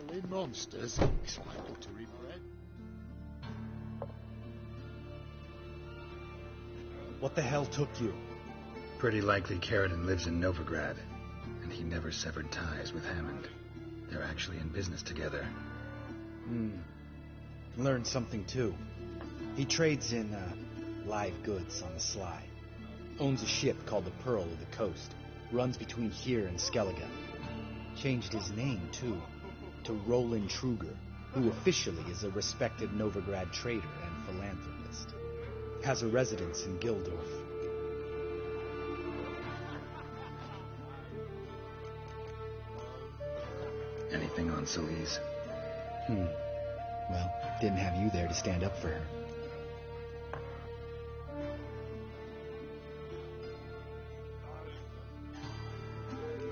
Killing monsters is like buttery bread. What the hell took you? Pretty likely Carradine lives in Novigrad, and he never severed ties with Hammond. They're actually in business together. Learned something too. He trades in live goods on the sly. Owns a ship called the Pearl of the Coast. Runs between here and Skellige. Changed his name too, to Roland Truger, who officially is a respected Novigrad trader and philanthropist. Has a residence in Gildorf. Anything on Celise? Well, didn't have you there to stand up for her.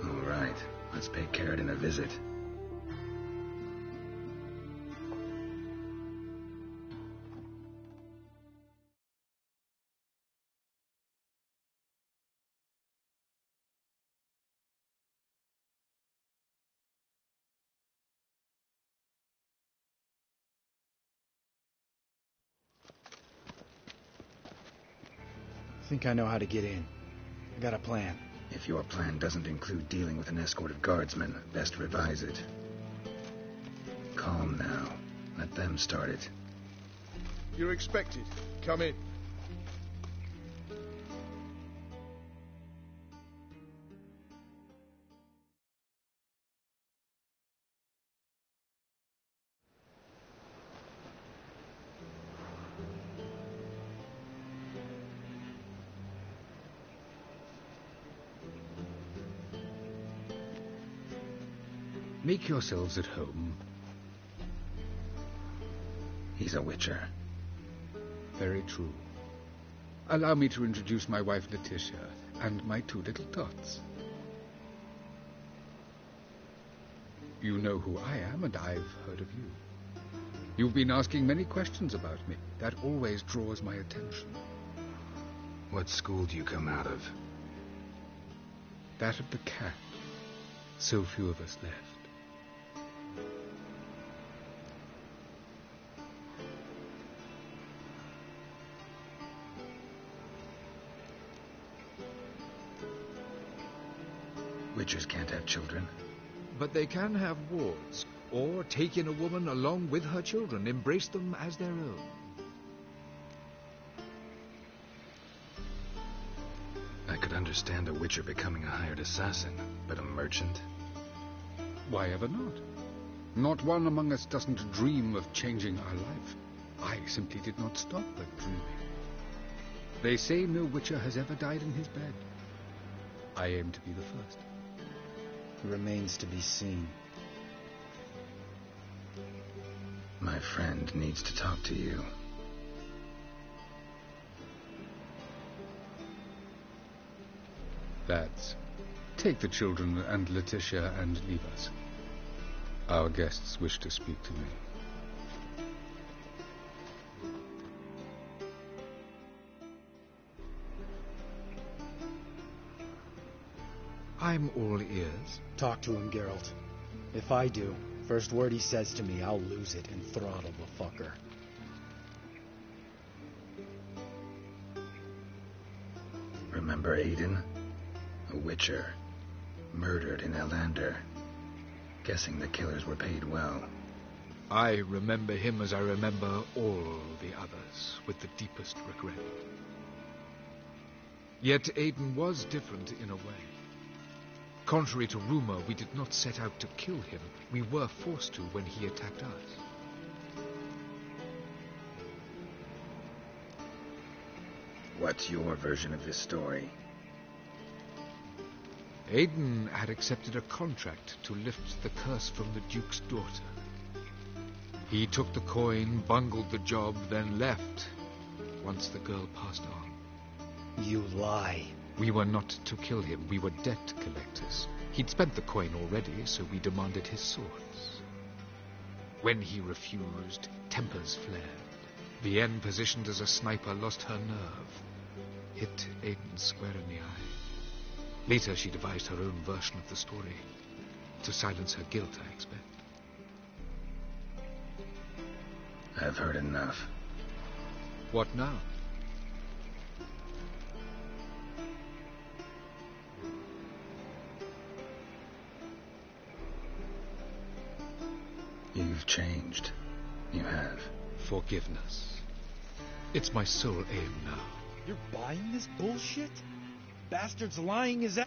All right, let's pay Carradine a visit. Think I know how to get in. I got a plan. If your plan doesn't include dealing with an escort of guardsmen, best revise it. Calm now. Let them start it. You're expected. Come in. Make yourselves at home. He's a witcher. Very true. Allow me to introduce my wife Letitia and my two little tots. You know who I am, and I've heard of you. You've been asking many questions about me. That always draws my attention. What school do you come out of? That of the cat. So few of us left. Witchers can't have children. But they can have wards, or take in a woman along with her children, embrace them as their own. I could understand a witcher becoming a hired assassin, but a merchant? Why ever not? Not one among us doesn't dream of changing our life. I simply did not stop at dreaming. They say no witcher has ever died in his bed. I aim to be the first. Remains to be seen. My friend needs to talk to you. Lads, take the children and Letitia and leave us. Our guests wish to speak to me. I'm all ears. Talk to him, Geralt. If I do, first word he says to me, I'll lose it and throttle the fucker. Remember Aiden? A witcher. Murdered in Elander. Guessing the killers were paid well. I remember him as I remember all the others, with the deepest regret. Yet Aiden was different in a way. Contrary to rumor, we did not set out to kill him. We were forced to when he attacked us. What's your version of this story? Aiden had accepted a contract to lift the curse from the Duke's daughter. He took the coin, bungled the job, then left, once the girl passed on. You lie. We were not to kill him. We were debt collectors. He'd spent the coin already, so we demanded his swords. When he refused, tempers flared. Vienne, positioned as a sniper, lost her nerve. Hit Aiden square in the eye. Later, she devised her own version of the story. To silence her guilt, I expect. I've heard enough. What now? You've changed. You have. Forgiveness. It's my sole aim now. You're buying this bullshit? Bastard's lying his ass.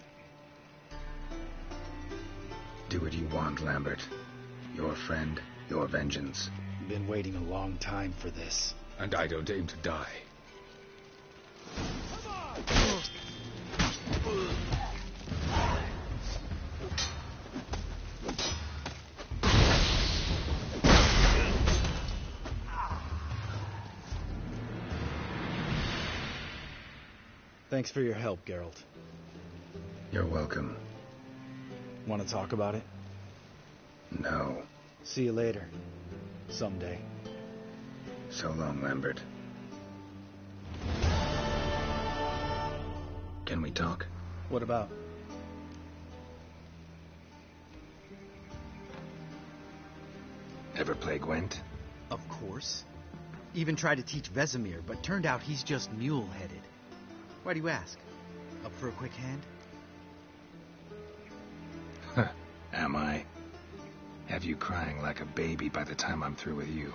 Do what you want, Lambert. Your friend, your vengeance. Been waiting a long time for this. And I don't aim to die. Thanks for your help, Geralt. You're welcome. Want to talk about it? No. See you later. Someday. So long, Lambert. Can we talk? What about? Ever play Gwent? Of course. Even tried to teach Vesemir, but turned out he's just mule-headed. Why do you ask? Up for a quick hand? Am I? Have you crying like a baby by the time I'm through with you?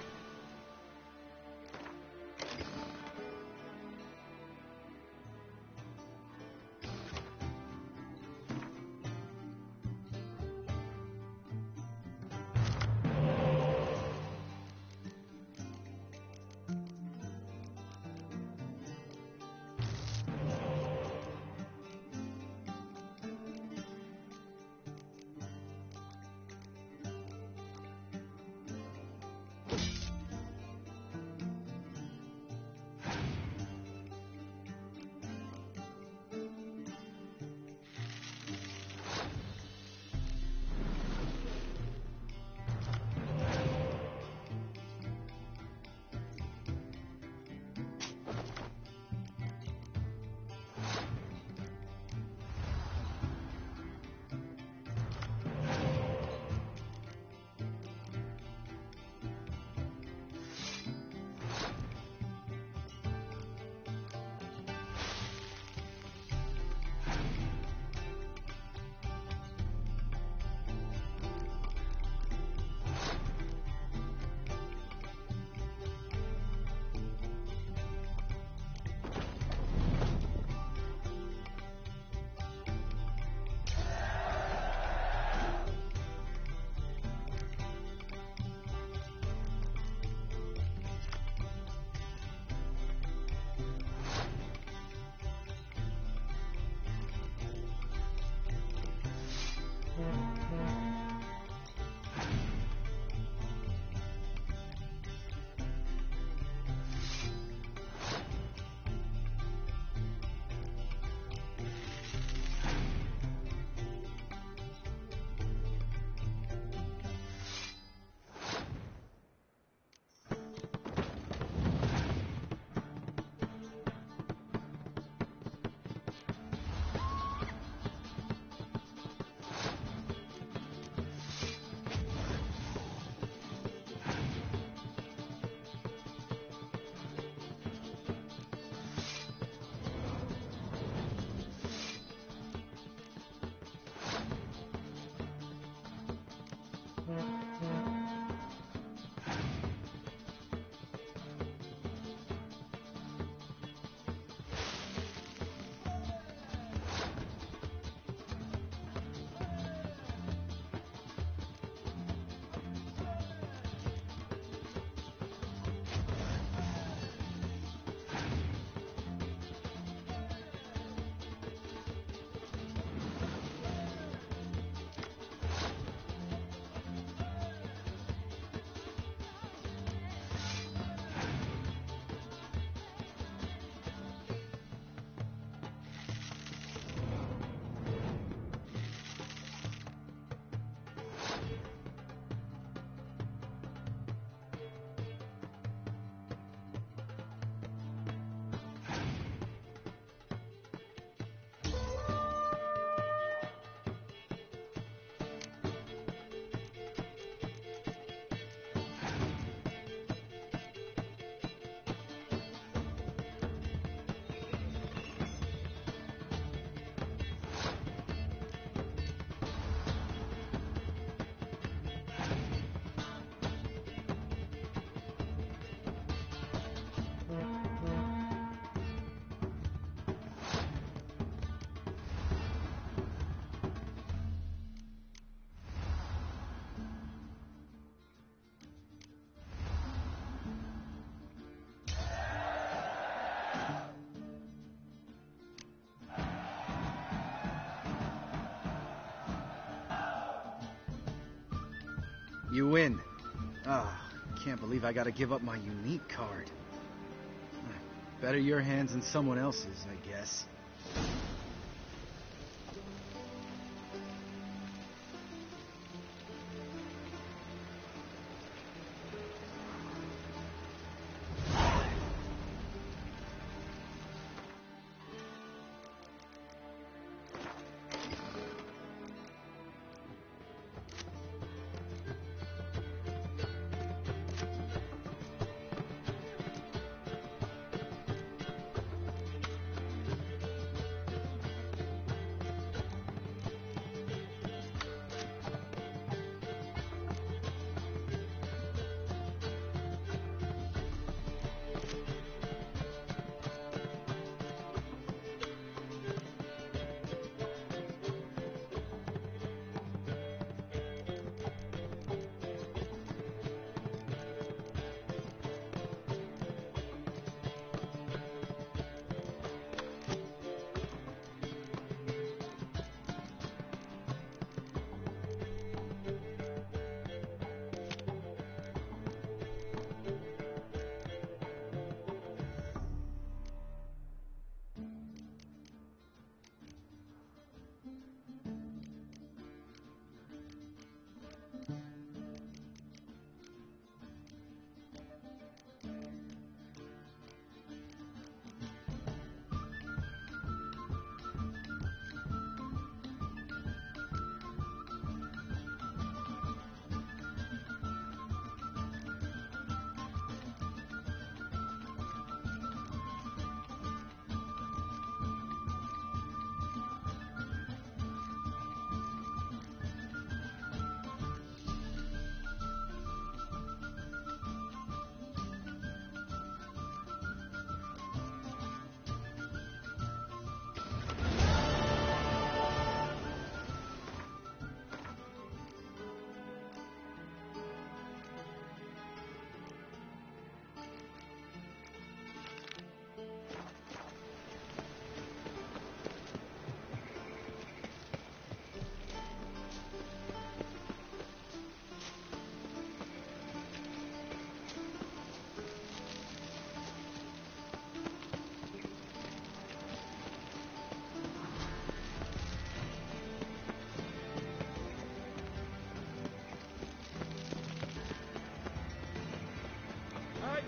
You win. Ah, can't believe I gotta give up my unique card. Better your hands than someone else's, I guess.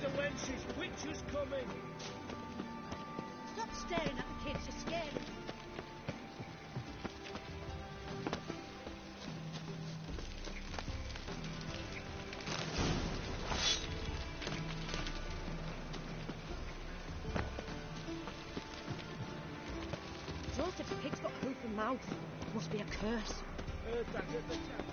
The wenches, witches coming! Stop staring at the kids, you're scared. Joseph, the pig's got a hoof and mouth. Must be a curse. Heard that at the tap.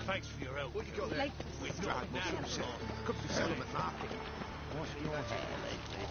Thanks for your help. What you got there? We've dried mushrooms. Could be selling at market. What's your hair lately?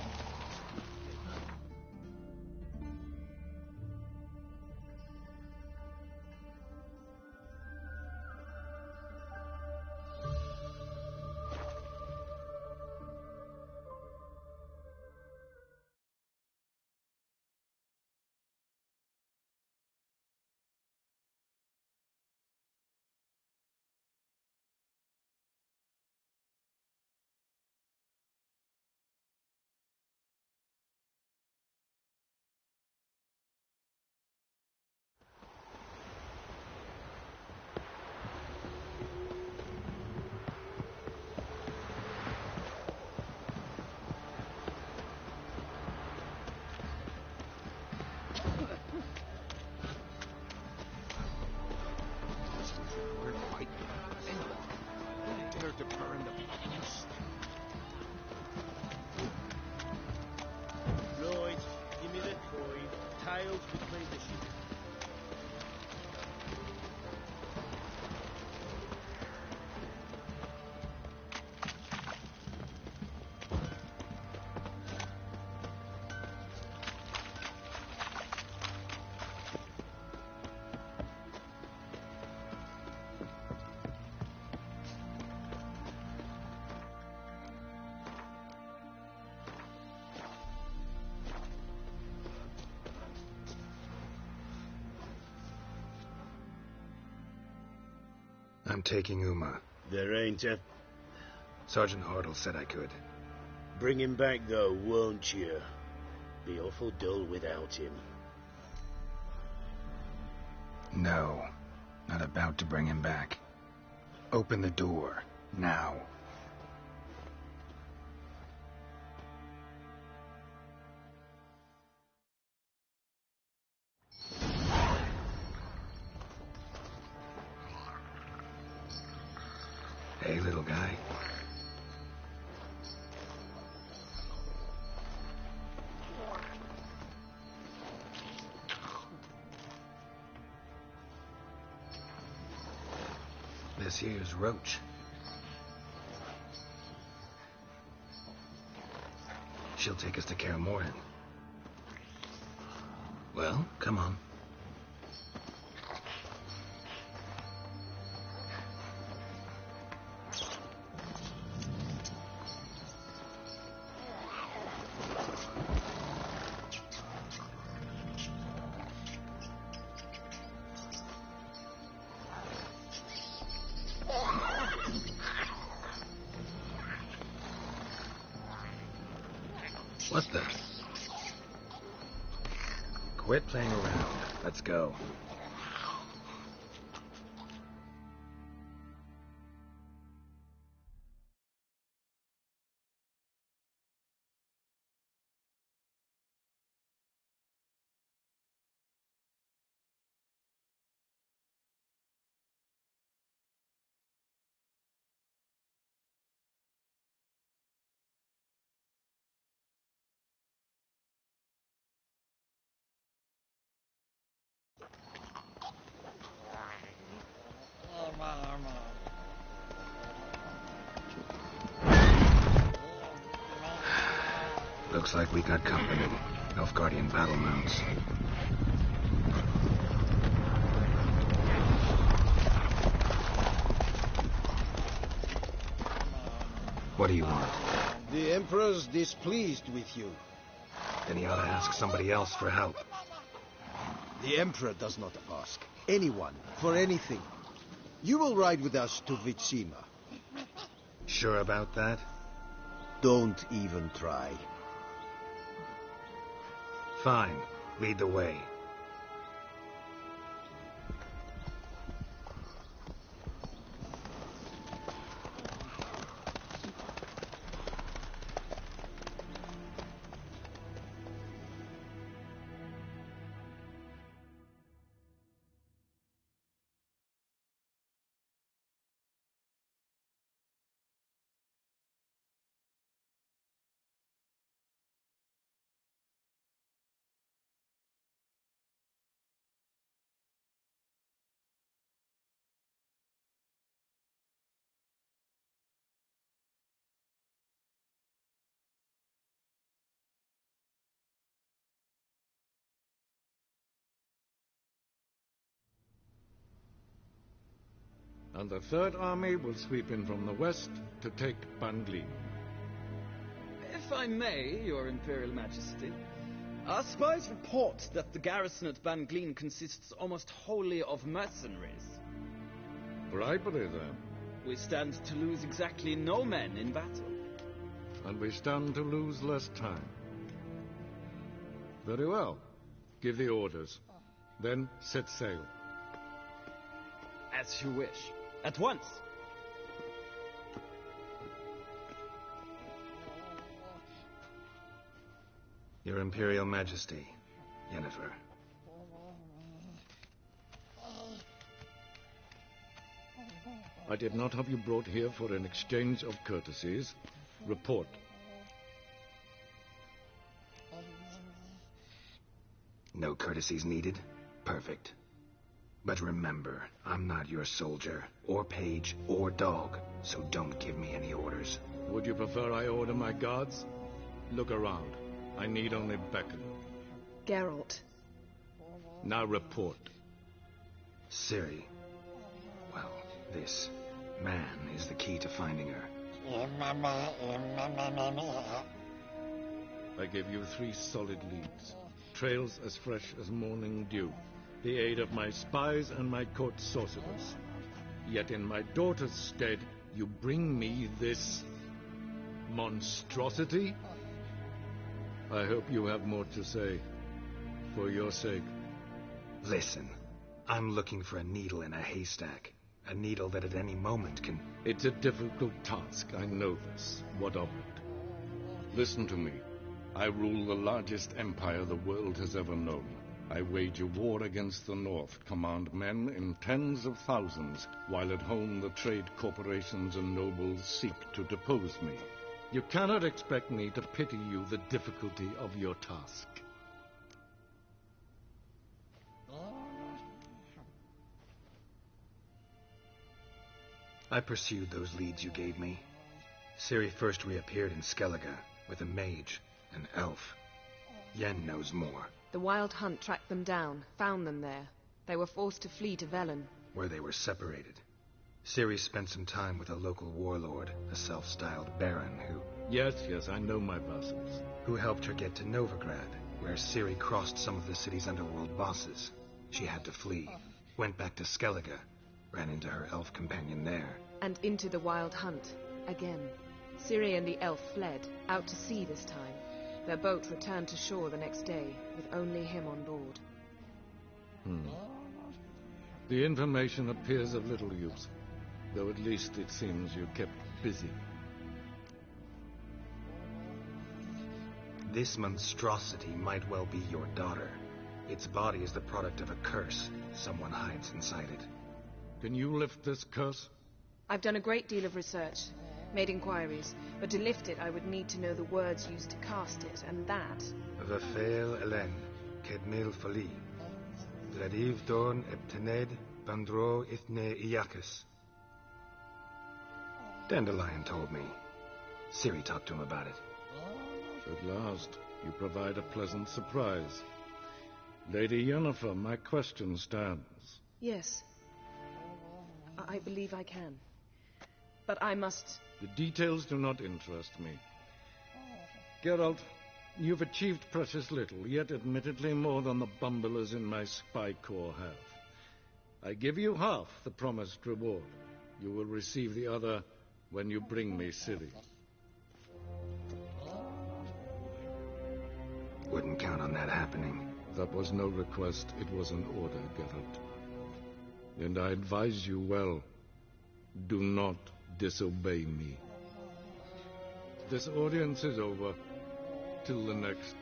To burn the place. Right, give me the coin. Tails to clean the ship. I'm taking Uma. There ain't a... Sergeant Hartle said I could. Bring him back, though, won't you? Be awful dull without him. No, not about to bring him back. Open the door, now. Hey, little guy. This here's Roach. She'll take us to Kaer Morhen. Well, come on. What the? Quit playing around. Let's go. Looks like we got company. Nilfgaardian battle mounts. What do you want? The Emperor's displeased with you. Then he ought to ask somebody else for help. The Emperor does not ask anyone for anything. You will ride with us to Vitsima. Sure about that? Don't even try. Fine. Lead the way. And the Third Army will sweep in from the west to take Banglin. If I may, Your Imperial Majesty, our spies report that the garrison at Banglin consists almost wholly of mercenaries. Bribery, then. We stand to lose exactly no men in battle. And we stand to lose less time. Very well. Give the orders. Then set sail. As you wish. At once! Your Imperial Majesty, Yennefer. I did not have you brought here for an exchange of courtesies. Report. No courtesies needed? Perfect. But remember, I'm not your soldier, or page, or dog, so don't give me any orders. Would you prefer I order my guards? Look around. I need only beckon. Geralt. Now report. Ciri. Well, this man is the key to finding her. I give you 3 solid leads. Trails as fresh as morning dew. The aid of my spies and my court sorcerers. Yet in my daughter's stead, you bring me this monstrosity? I hope you have more to say. For your sake. Listen, I'm looking for a needle in a haystack. A needle that at any moment can... It's a difficult task, I know this. What of it? Listen to me. I rule the largest empire the world has ever known. I wage a war against the North, command men in tens of thousands, while at home the trade corporations and nobles seek to depose me. You cannot expect me to pity you the difficulty of your task. I pursued those leads you gave me. Ciri first reappeared in Skellige with a mage, an elf. Yen knows more. The Wildhunt tracked them down, found them there. They were forced to flee to Velen, Where they were separated. Ciri spent some time with a local warlord, a self-styled baron Yes, I know my vassals. who helped her get to Novigrad, where Ciri crossed some of the city's underworld bosses. She had to flee, went back to Skellige, ran into her elf companion there. and into the Wildhunt again. Ciri and the elf fled, out to sea this time. Their boat returned to shore the next day, with only him on board. The information appears of little use, though at least it seems you kept busy. This monstrosity might well be your daughter. Its body is the product of a curse. Someone hides inside it. Can you lift this curse? I've done a great deal of research, made inquiries, but to lift it I would need to know the words used to cast it, and that... Vafel Elen, Kedmil Fali. Vladiv Dorn Eptened Bandro Ithne Iakis. Dandelion told me. Ciri talked to him about it. At last, you provide a pleasant surprise. Lady Yennefer, my question stands. Yes. I believe I can. But I must... The details do not interest me. Geralt, you've achieved precious little, yet admittedly more than the bumblers in my spy corps have. I give you half the promised reward. You will receive the other when you bring me Ciri. Wouldn't count on that happening. That was no request, it was an order, Geralt. And I advise you well, do not disobey me. This audience is over. Till the next.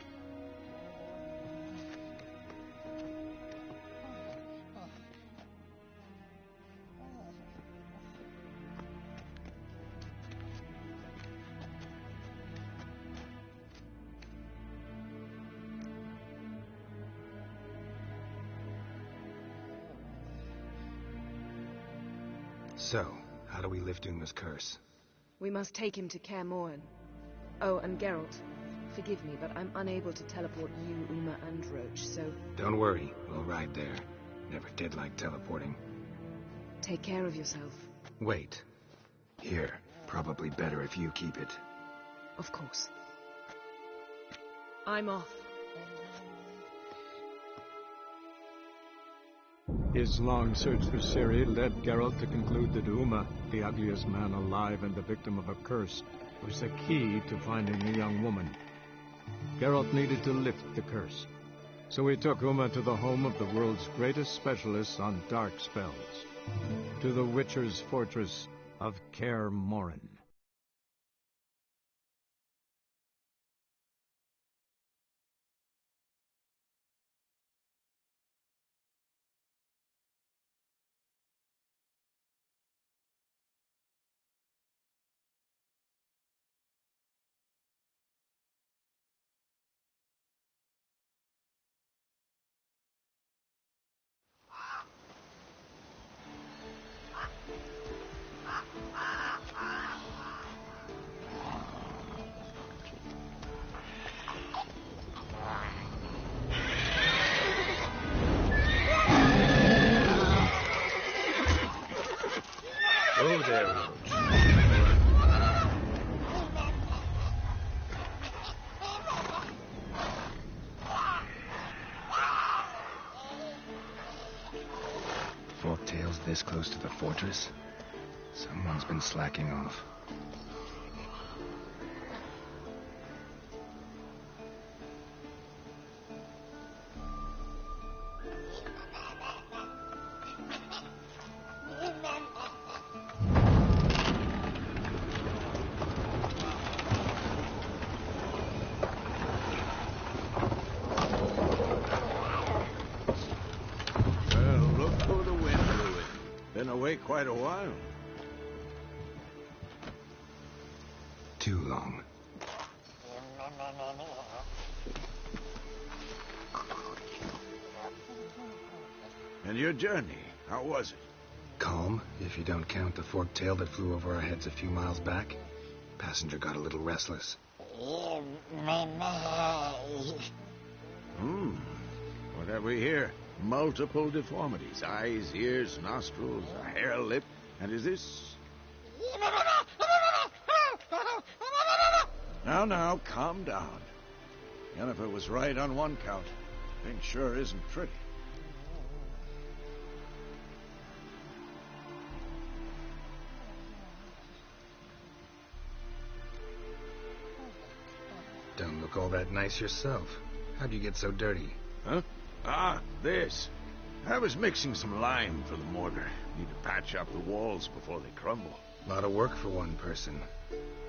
So, how do we lift Uma's curse? We must take him to Kaer Morhen. Oh, and Geralt, forgive me, but I'm unable to teleport you, Uma, and Roach, so... Don't worry, we'll ride there. Never did like teleporting. Take care of yourself. Wait. Here, probably better if you keep it. Of course. I'm off. His long search for Ciri led Geralt to conclude that Uma, the ugliest man alive and the victim of a curse, was the key to finding the young woman. Geralt needed to lift the curse, so he took Uma to the home of the world's greatest specialists on dark spells, to the Witcher's fortress of Kaer Morhen. this close to the fortress? Someone's been slacking off. Quite a while. Too long. And your journey, how was it? Calm, if you don't count the forked tail that flew over our heads a few miles back. Passenger got a little restless. What have we here? Multiple deformities. Eyes, ears, nostrils, a hair lip. And is this... Now, calm down. Yennefer was right on one count. Thing sure isn't pretty. Don't look all that nice yourself. How'd you get so dirty? Huh? Ah, this. I was mixing some lime for the mortar. Need to patch up the walls before they crumble. A lot of work for one person.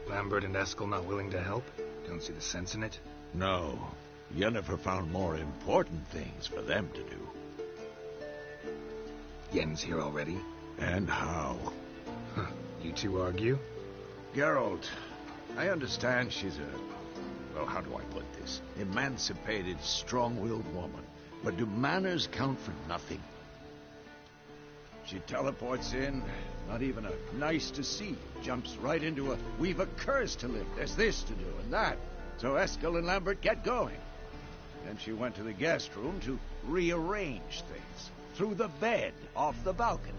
Lambert and Eskel not willing to help? Don't see the sense in it? No. Yennefer found more important things for them to do. Yen's here already? And how? Huh. You two argue? Geralt, I understand she's a... Well, how do I put this? Emancipated, strong-willed woman. But do manners count for nothing? She teleports in, not even a nice to see. Jumps right into a, we've a curse to lift. There's this to do and that. So Eskel and Lambert get going. Then she went to the guest room to rearrange things. Through the bed, off the balcony.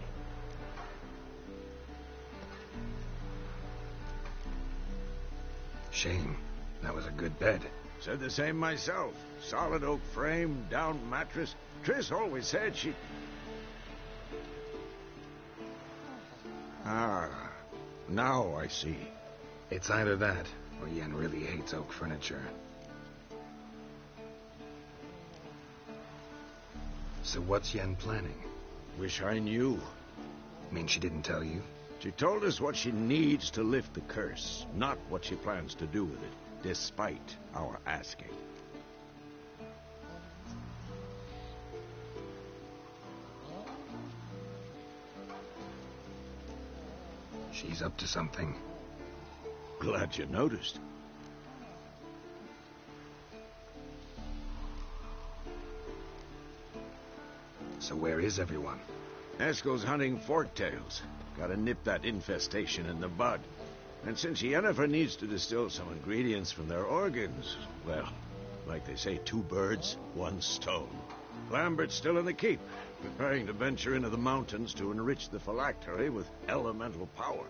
Shame. That was a good bed. Said the same myself. Solid oak frame, down mattress. Triss always said she... Ah, now I see. It's either that, or Yen really hates oak furniture. So what's Yen planning? Wish I knew. Mean she didn't tell you? She told us what she needs to lift the curse, not what she plans to do with it, despite our asking. She's up to something. Glad you noticed. So where is everyone? Eskel's hunting forktails. Gotta nip that infestation in the bud. And since Yennefer needs to distill some ingredients from their organs, well, like they say, 2 birds, 1 stone. Lambert's still in the keep, preparing to venture into the mountains to enrich the phylactery with elemental power.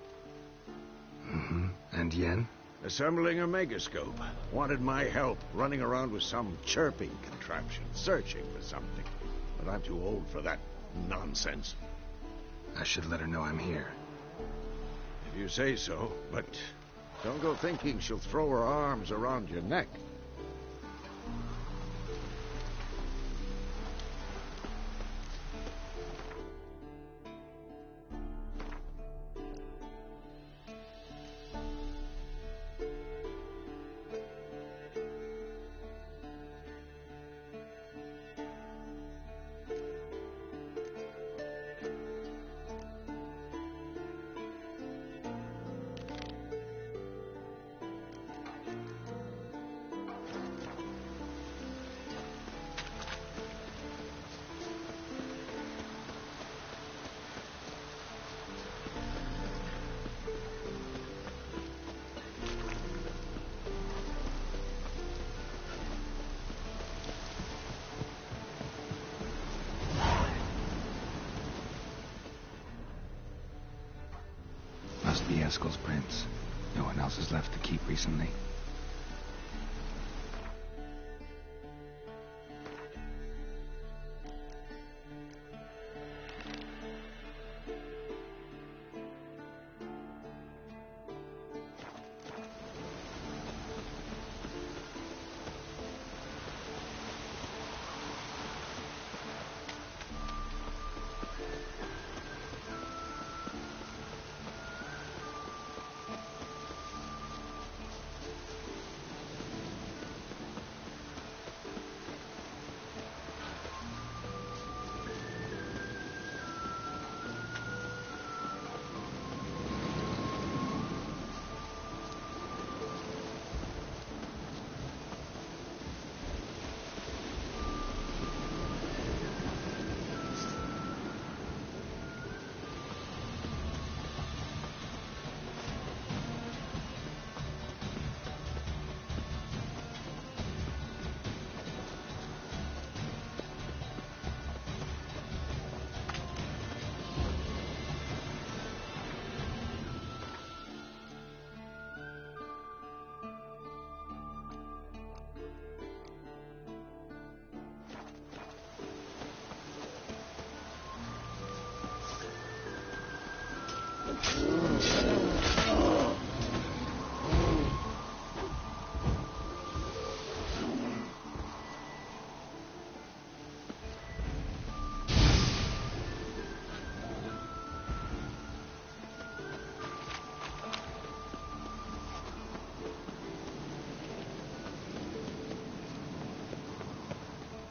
Mm-hmm. And Yen? Assembling a megascope. Wanted my help running around with some chirping contraption, searching for something. But I'm too old for that nonsense. I should let her know I'm here. If you say so, but don't go thinking she'll throw her arms around your neck. Must be Eskel's prints. No one else has left the keep recently.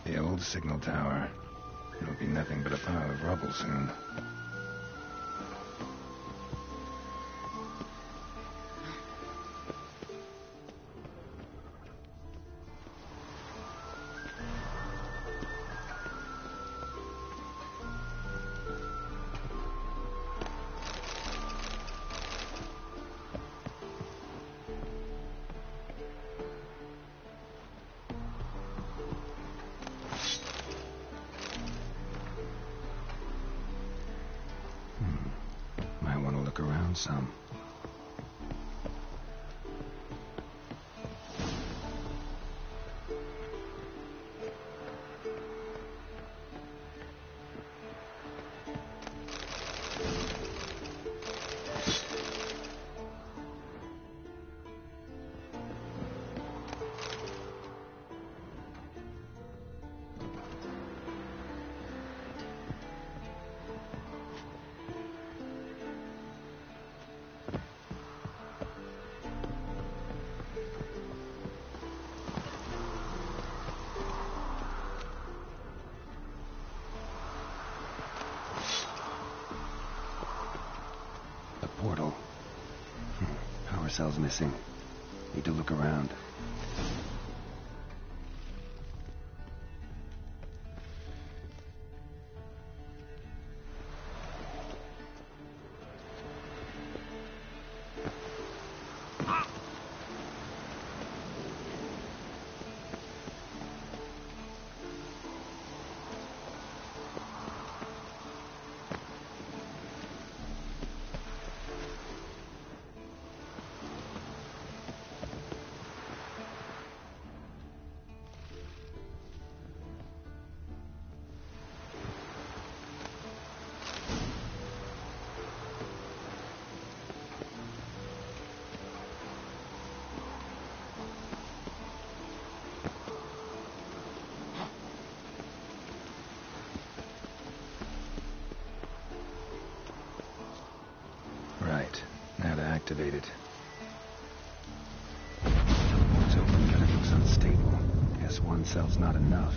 The old signal tower. It'll be nothing but a pile of rubble soon. Might want to look around some. Portal. Power cell's missing. Need to look around. Right. Now to activate it. It's open, but it looks unstable. Guess one cell's not enough.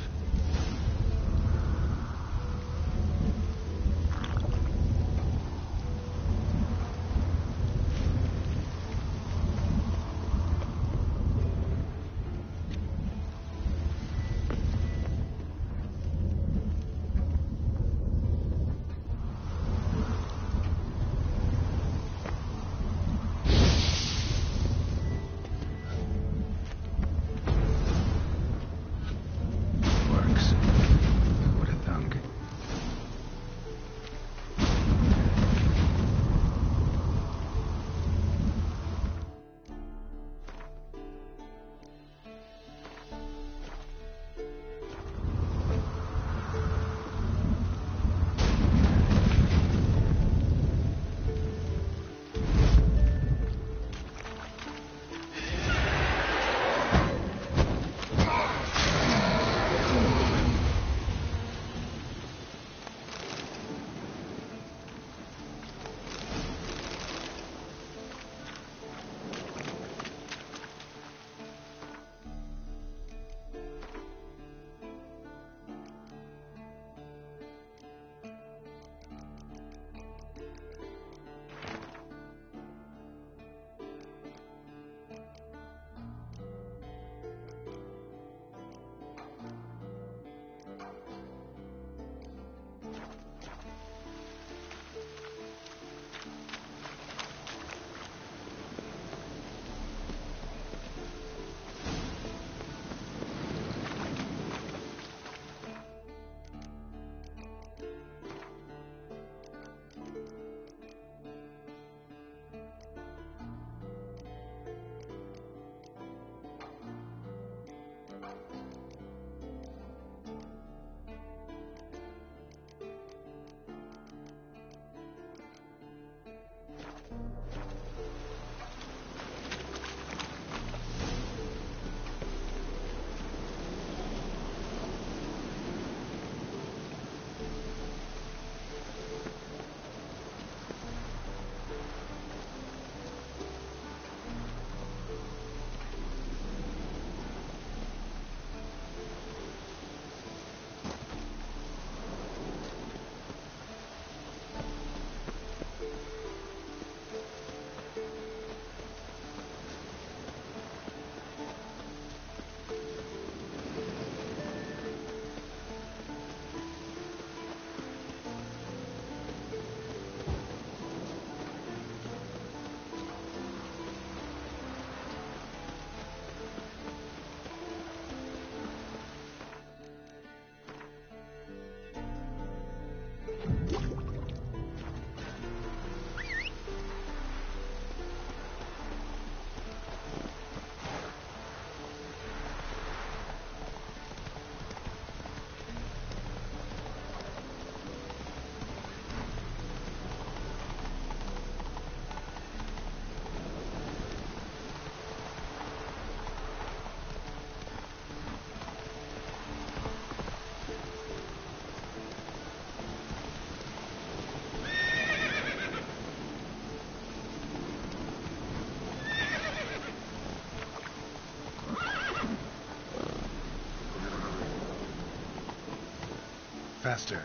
faster.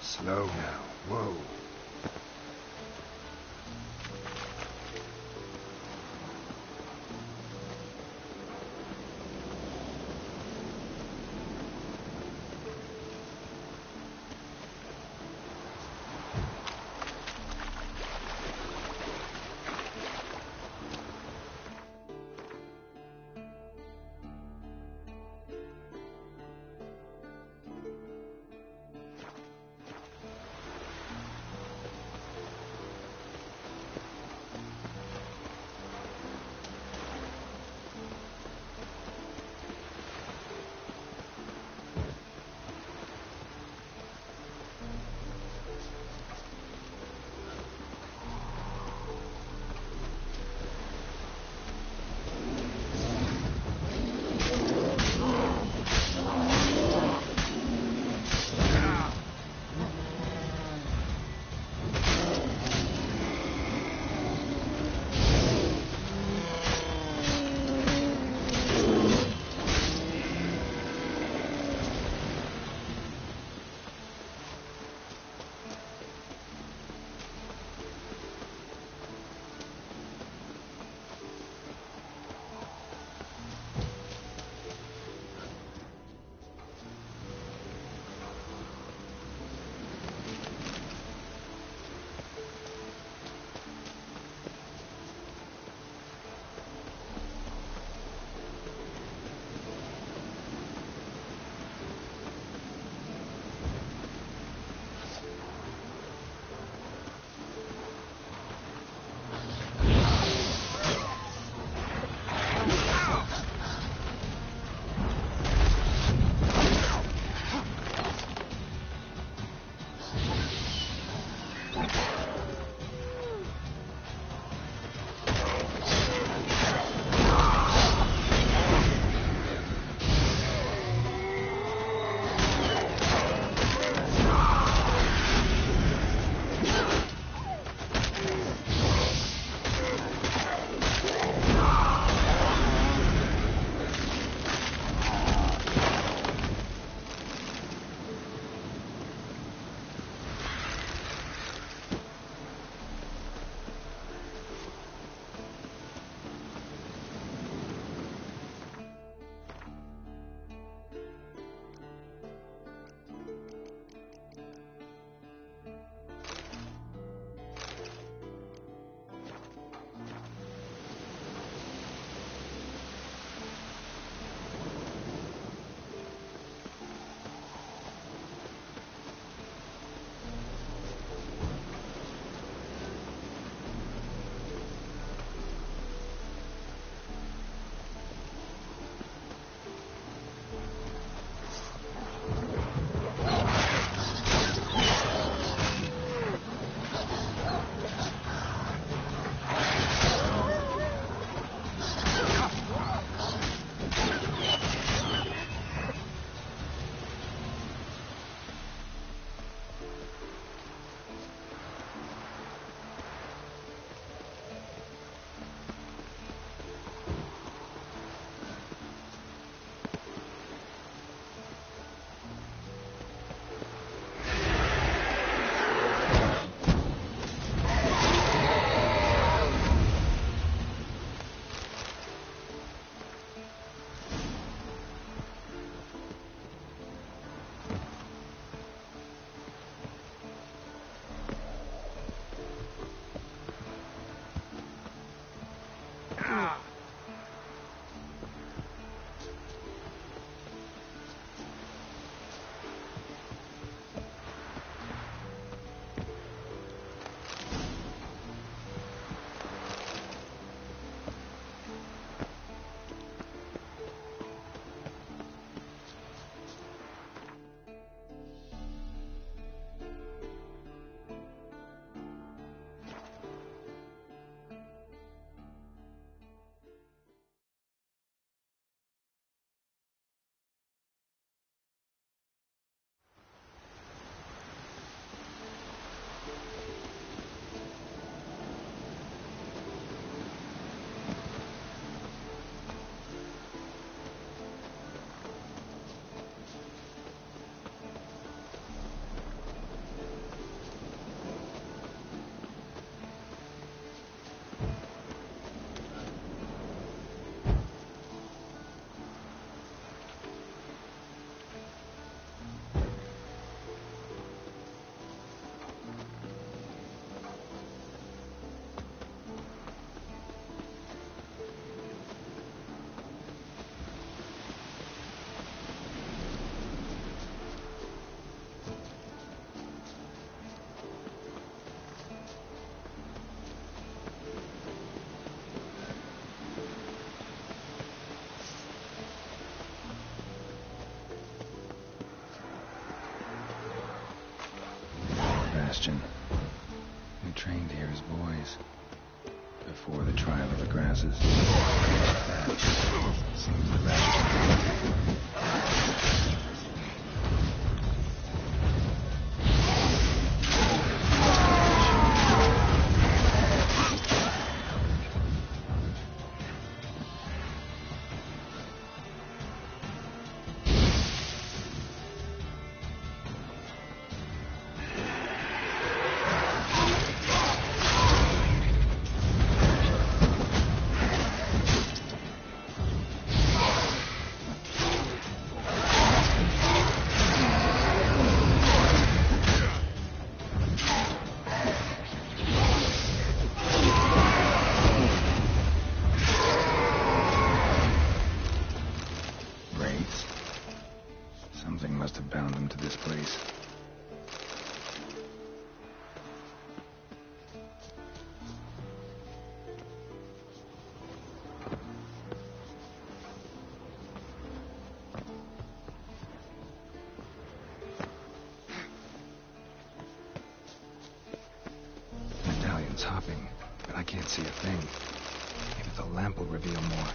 Slow now. Whoa. passes. That seems the best. Something must have bound them to this place. Medallion's hopping, but I can't see a thing. Maybe the lamp will reveal more.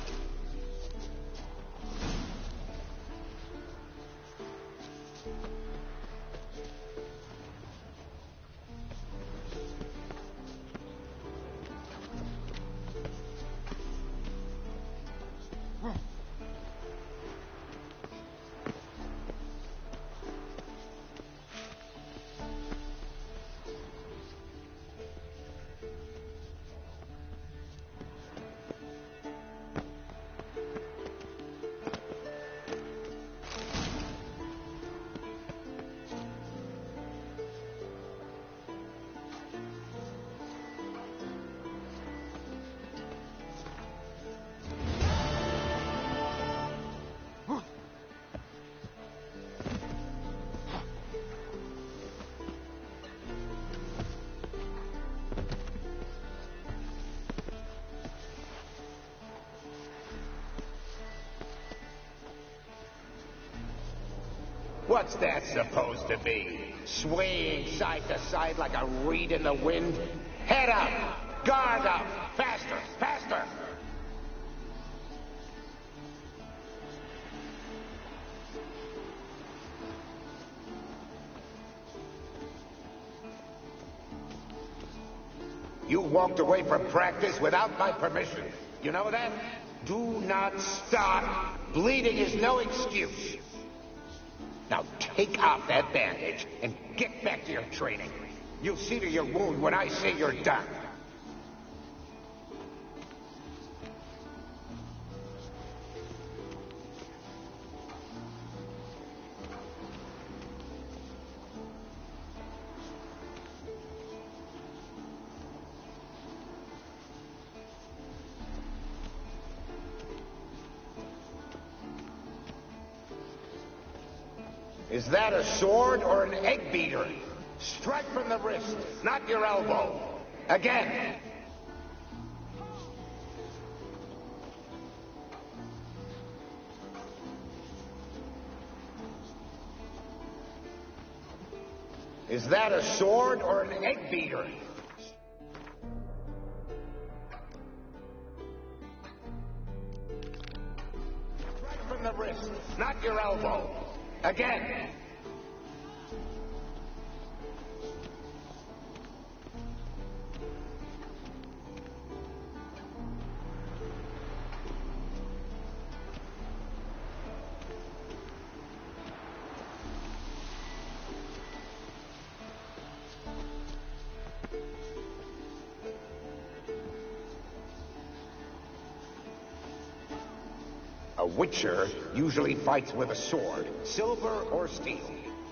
What's that supposed to be? Swaying side to side like a reed in the wind? Head up! Guard up! Faster! Faster! You walked away from practice without my permission. You know that? Do not stop. Bleeding is no excuse. Now take off that bandage and get back to your training. You'll see to your wound when I say you're done. Is that a sword or an egg beater? Strike from the wrist, not your elbow. Again. Is that a sword or an egg beater? Strike from the wrist, not your elbow. Again. A witcher usually fights with a sword, silver or steel.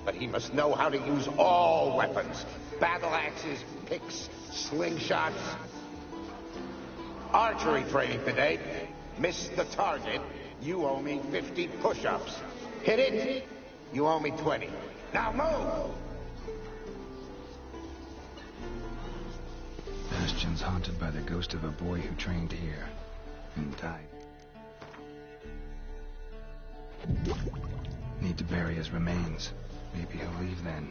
But he must know how to use all weapons. Battle axes, picks, slingshots. Archery training today. Miss the target, you owe me 50 push-ups. Hit it, you owe me 20. Now move! Bastion's haunted by the ghost of a boy who trained here and died. Need to bury his remains. Maybe he'll leave then.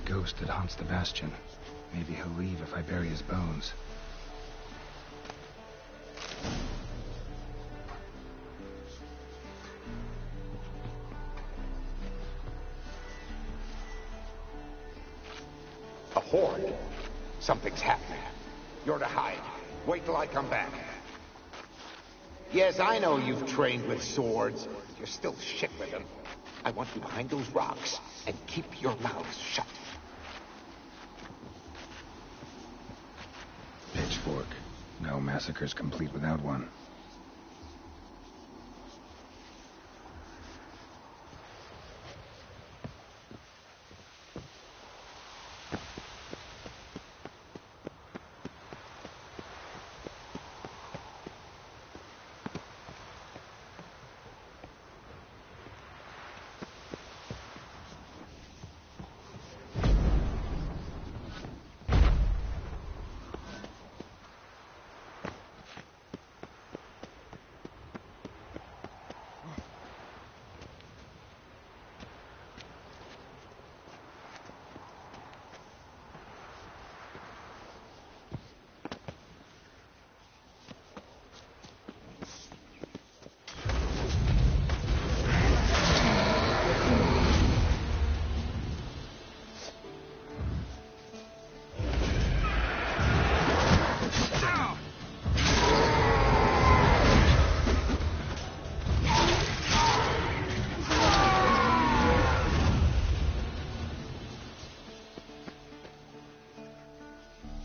ghost that haunts the Bastion. Maybe he'll leave if I bury his bones. A horde. Something's happening. You're to hide. Wait till I come back. Yes, I know you've trained with swords. You're still shit with them. I want you behind those rocks, and keep your mouths shut. Pitchfork. No massacre's complete without one.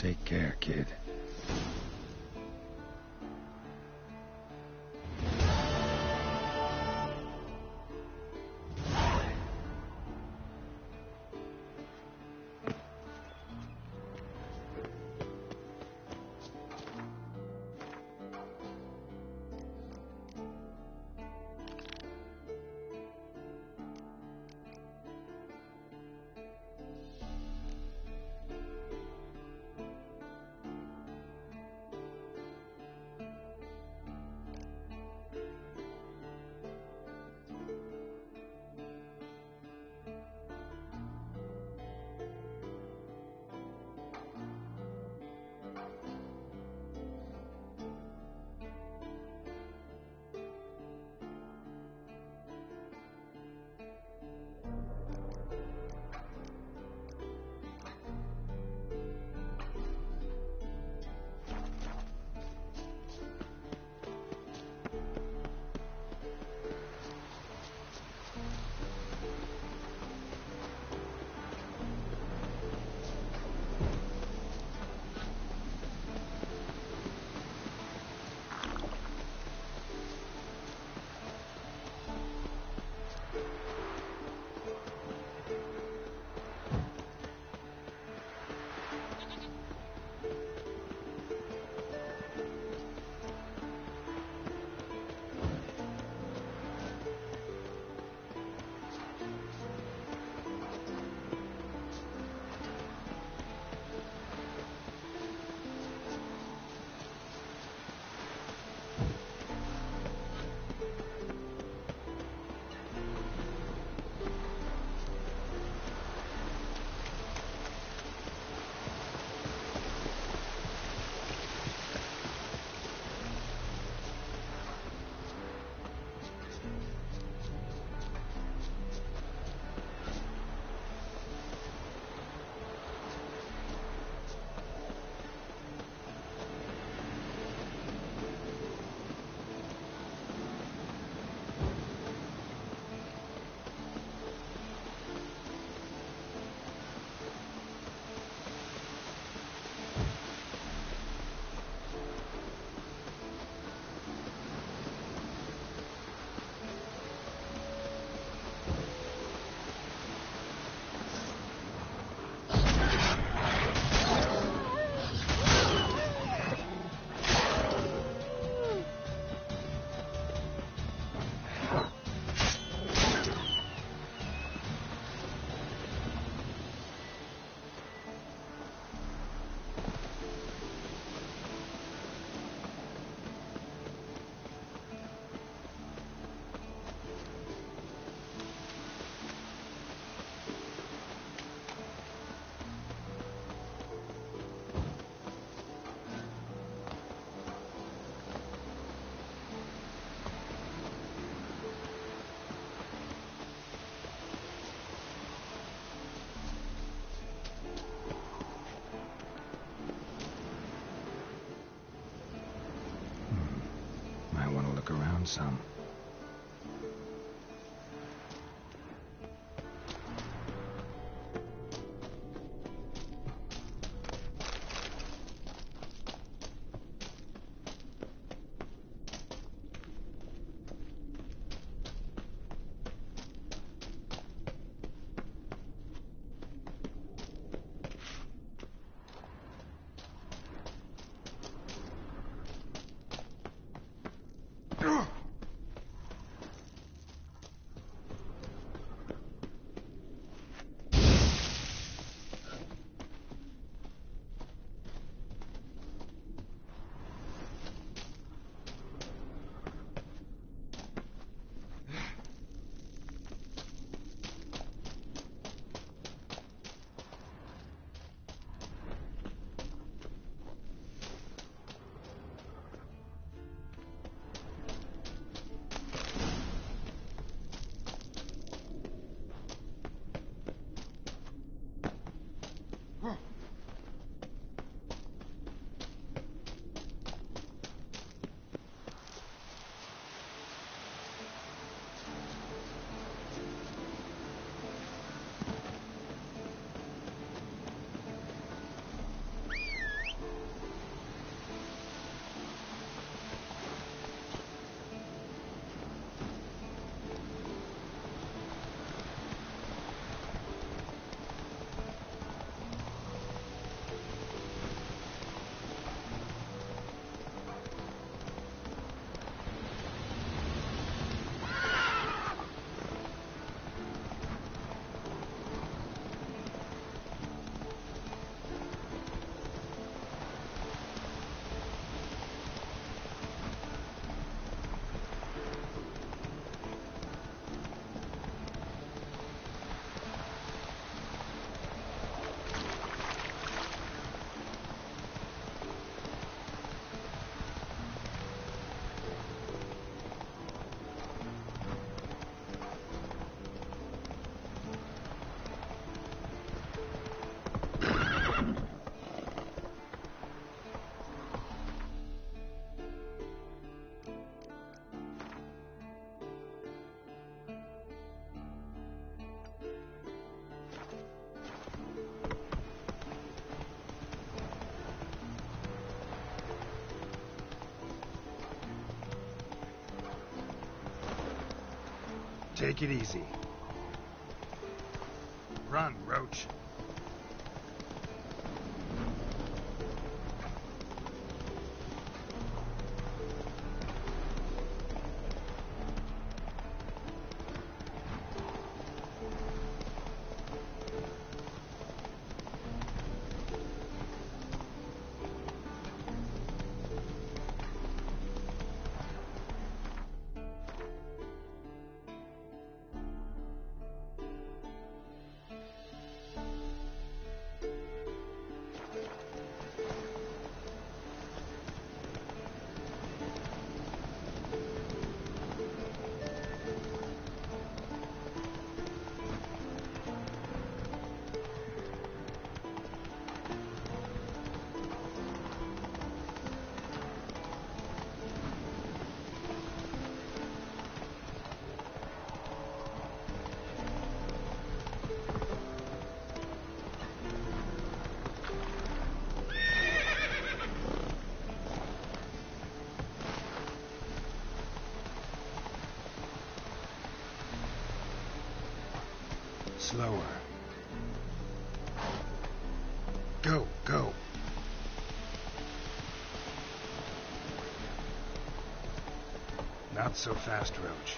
Take care, kid. some. Take it easy. Run, Roach. Slower. Go, go. Not so fast, Roach.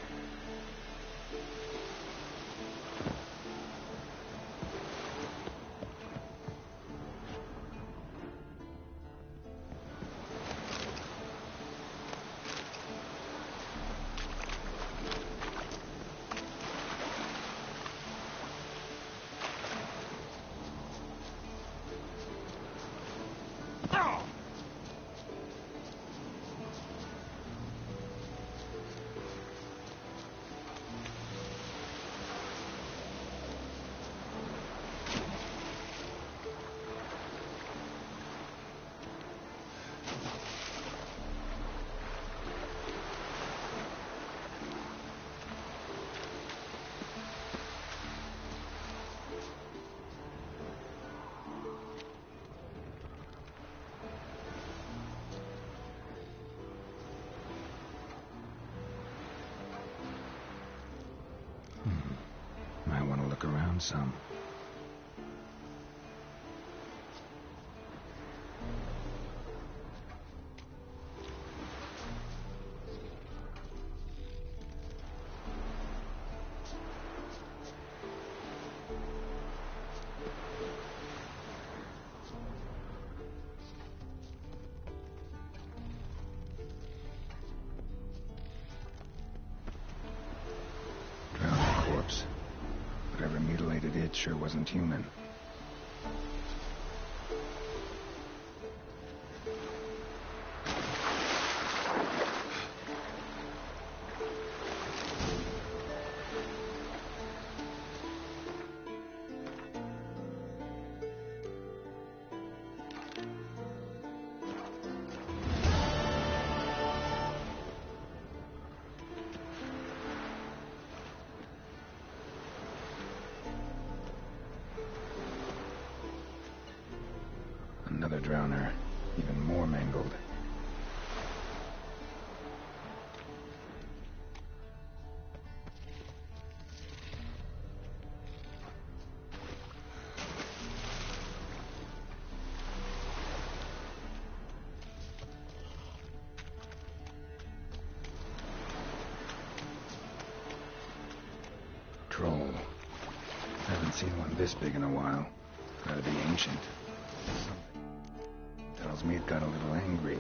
some. Whatever mutilated it sure wasn't human. Another drowner, even more mangled. Troll. Haven't seen one this big in a while. Gotta be ancient. Tells me it got a little angry.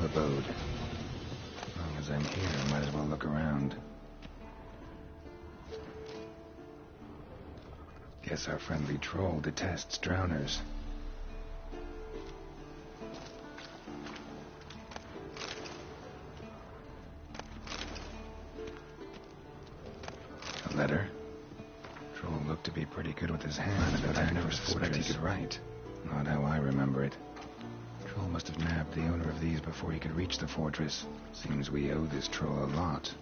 Abode. As long as I'm here, I might as well look around. Guess our friendly troll detests drowners. A letter? Troll looked to be pretty good with his hands, but I never suspected he could write. Not how I remember it. Troll must have nabbed the owner of these before he could reach the fortress. Seems we owe this troll a lot.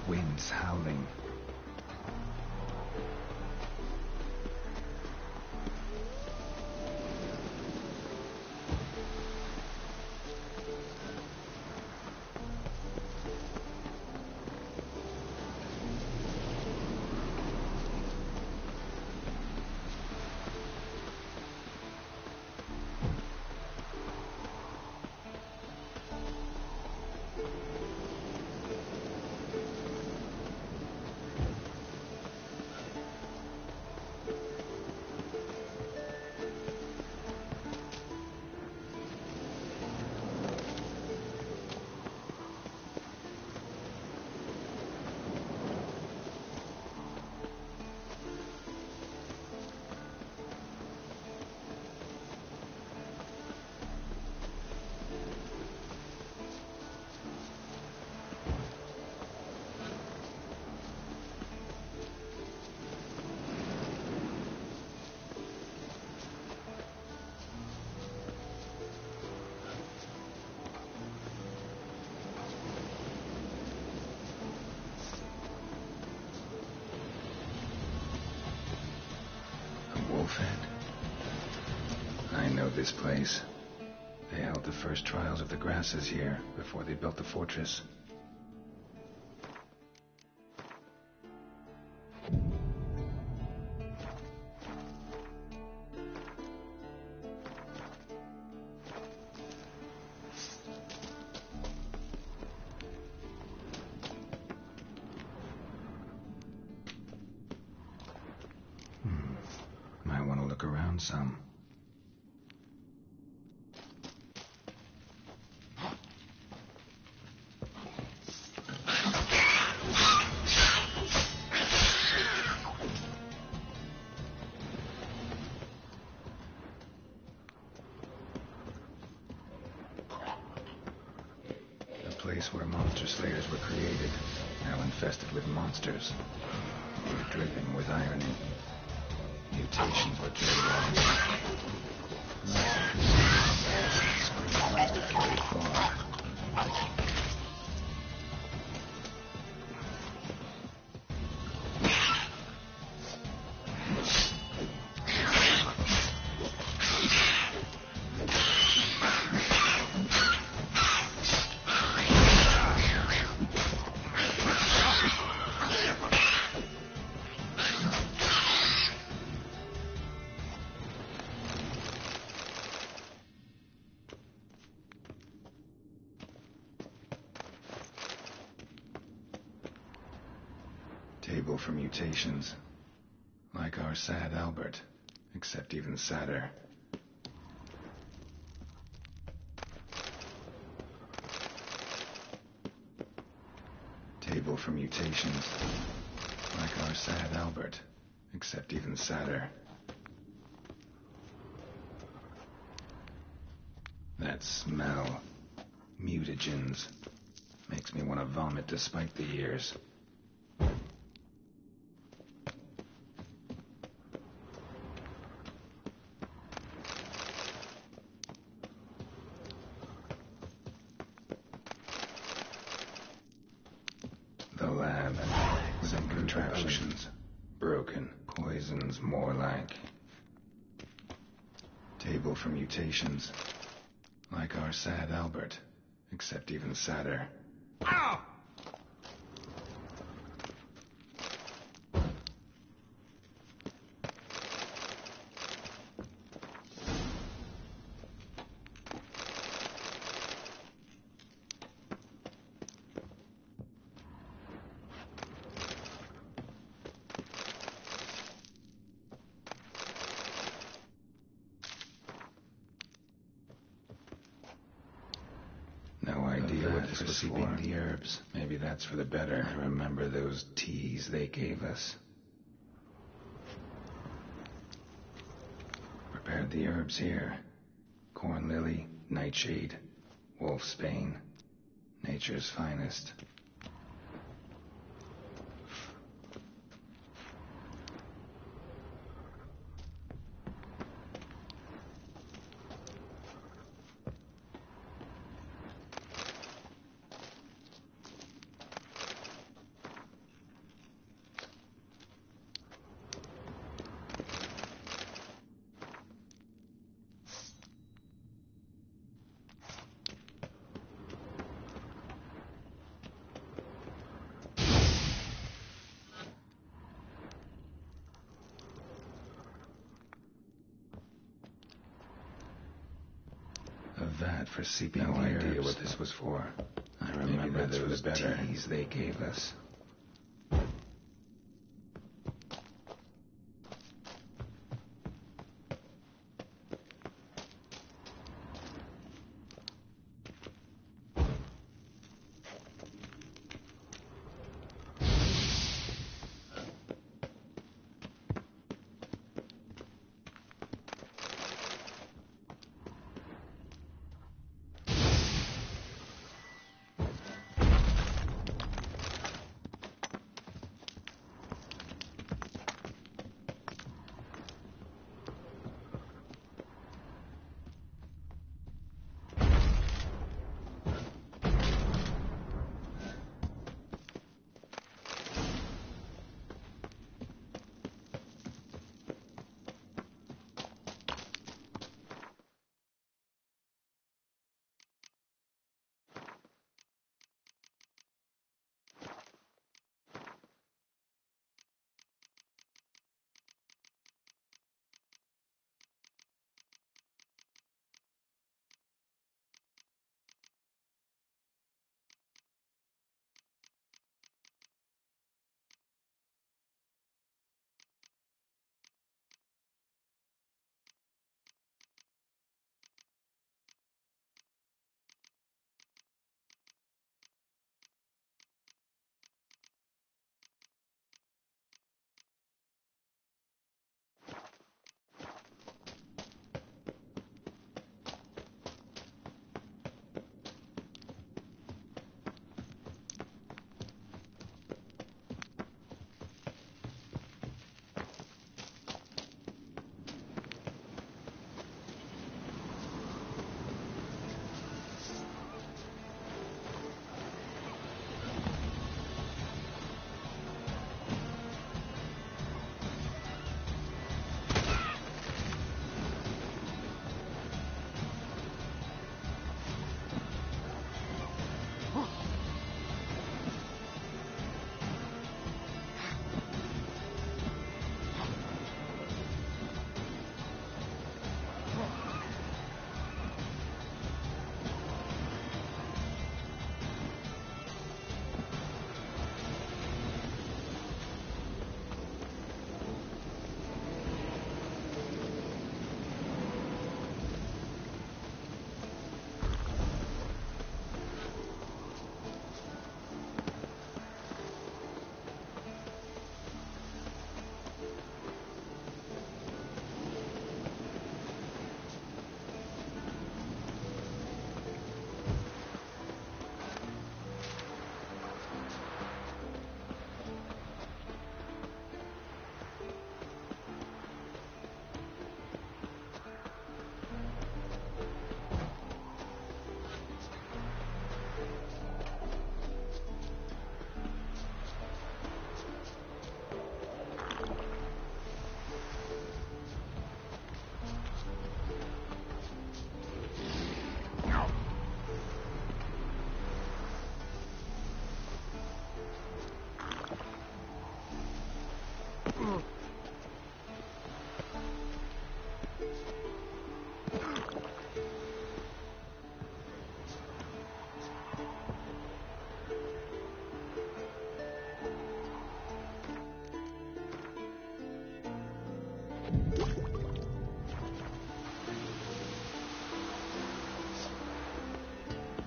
Winds howling. I know this place. They held the first trials of the grasses here before they built the fortress. Might want to look around some. The place where monster slayers were created, now infested with monsters. They were dripping with irony. Mutations were carried on. Must have carried far. Table for mutations. Like our sad Albert, except even sadder. Table for mutations. Like our sad Albert, except even sadder. That smell. Mutagens. Makes me want to vomit despite the years. The lab. Some contraptions. Broken. Poisons, more like. Table for mutations. Like our sad Albert, except even sadder. Ow! No idea what this was for. The herbs. Maybe that's for the better. I remember those teas they gave us. Prepared the herbs here. Corn lily, nightshade, wolfsbane, nature's finest. had for seeping no idea what this was for. I remember there was teas they gave us.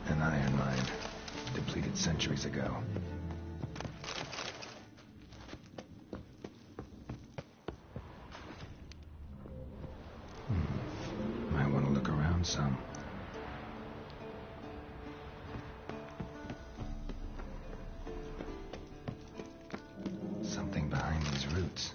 An iron mine, depleted centuries ago. Might want to look around some. Something behind these roots.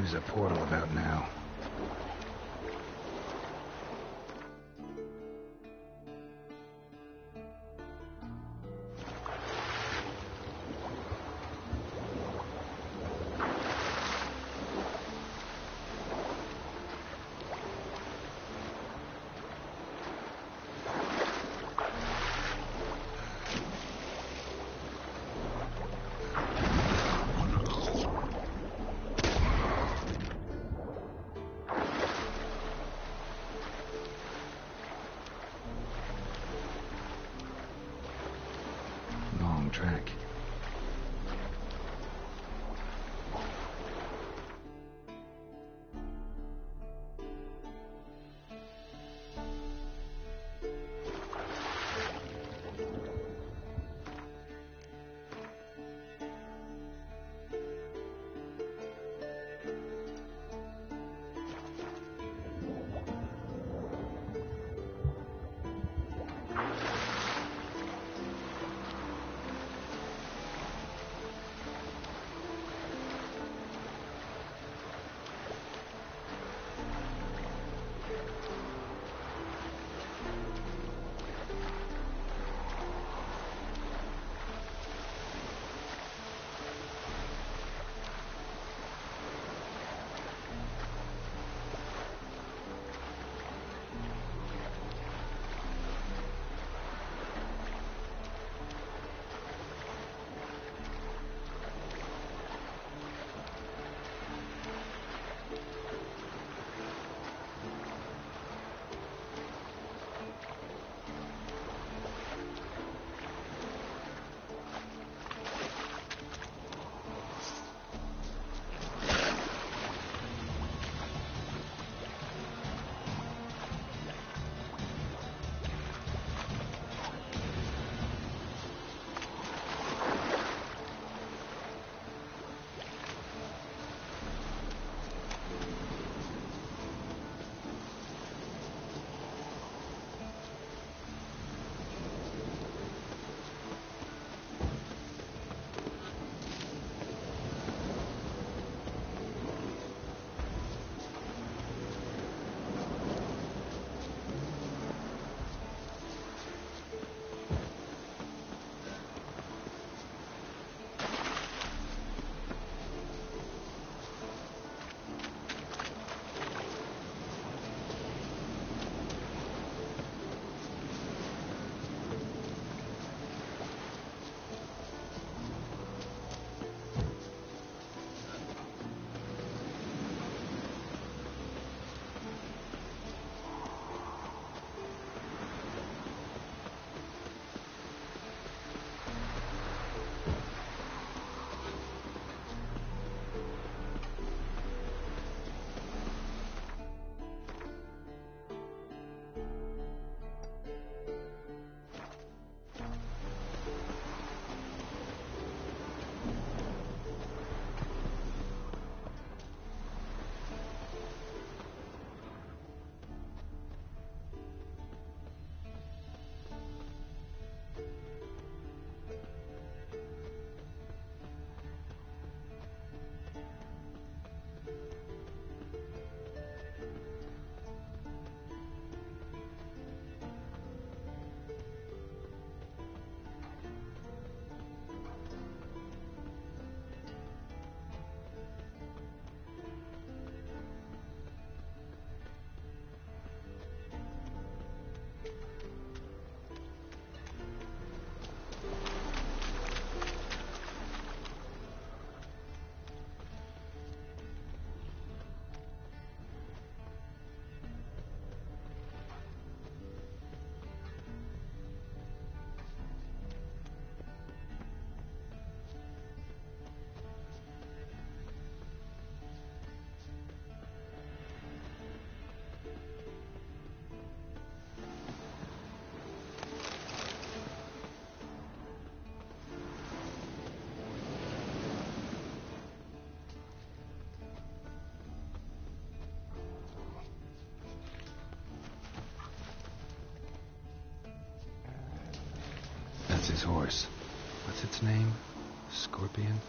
use a portal about now. Track. That's his horse. What's its name? Scorpion?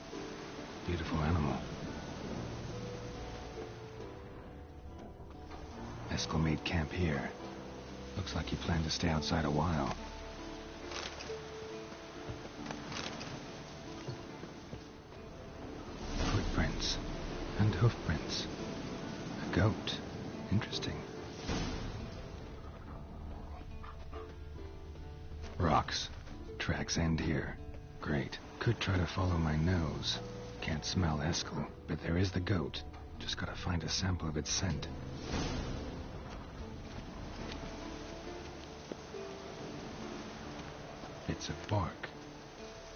Beautiful animal. Eskel made camp here. Looks like he planned to stay outside a while. Footprints and hoofprints. A goat. Interesting. Rocks. Tracks end here. Great. Could try to follow my nose. Can't smell Eskel, but there is the goat. Just gotta find a sample of its scent. Bits of bark.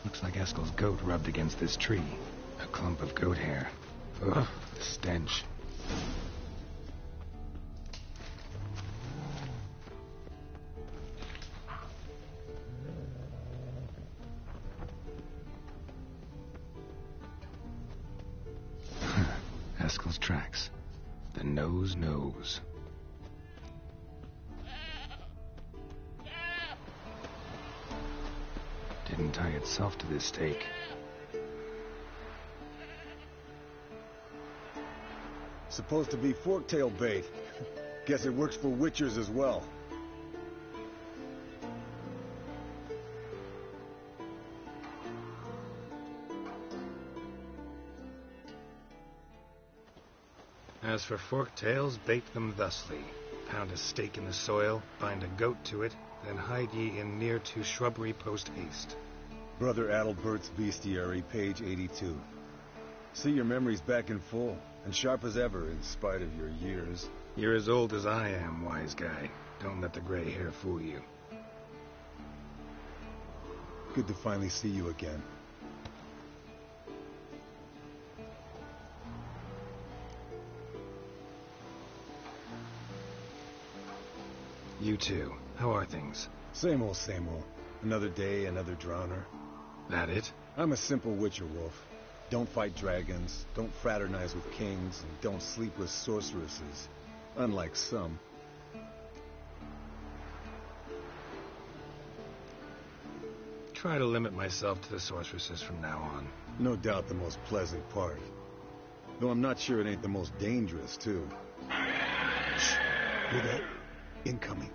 Looks like Eskel's goat rubbed against this tree. A clump of goat hair. Ugh, the stench. Eskel's tracks. The nose knows. Didn't tie itself to this stake. Supposed to be forktail bait. Guess it works for witchers as well. As for forktails, bait them thusly. Pound a stake in the soil, bind a goat to it, then hide ye in near to shrubbery post haste. Brother Adalbert's Bestiary, page 82. See your memories back in full, and sharp as ever in spite of your years. You're as old as I am, wise guy. Don't let the gray hair fool you. Good to finally see you again. You too. How are things? Same old, same old. Another day, another drowner. That it? I'm a simple witcher wolf. Don't fight dragons, don't fraternize with kings, and don't sleep with sorceresses. Unlike some. Try to limit myself to the sorceresses from now on. No doubt the most pleasant part. Though I'm not sure it ain't the most dangerous, too. Shh. Hear that? Incoming.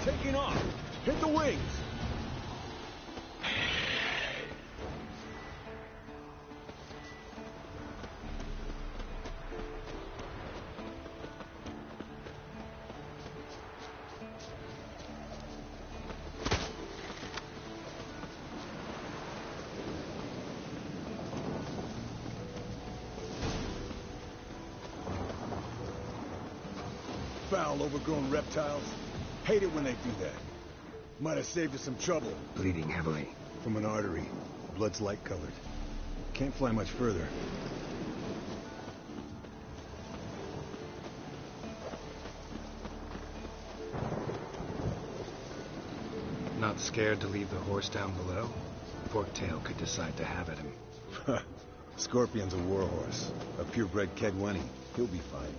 Taking off! Hit the wings! Foul, overgrown reptiles. Hate it when they do that. Might have saved us some trouble. Bleeding heavily. From an artery. Blood's light colored. Can't fly much further. Not scared to leave the horse down below? Forktail could decide to have at him. Scorpion's a warhorse. A purebred Kedwenny. He'll be fine.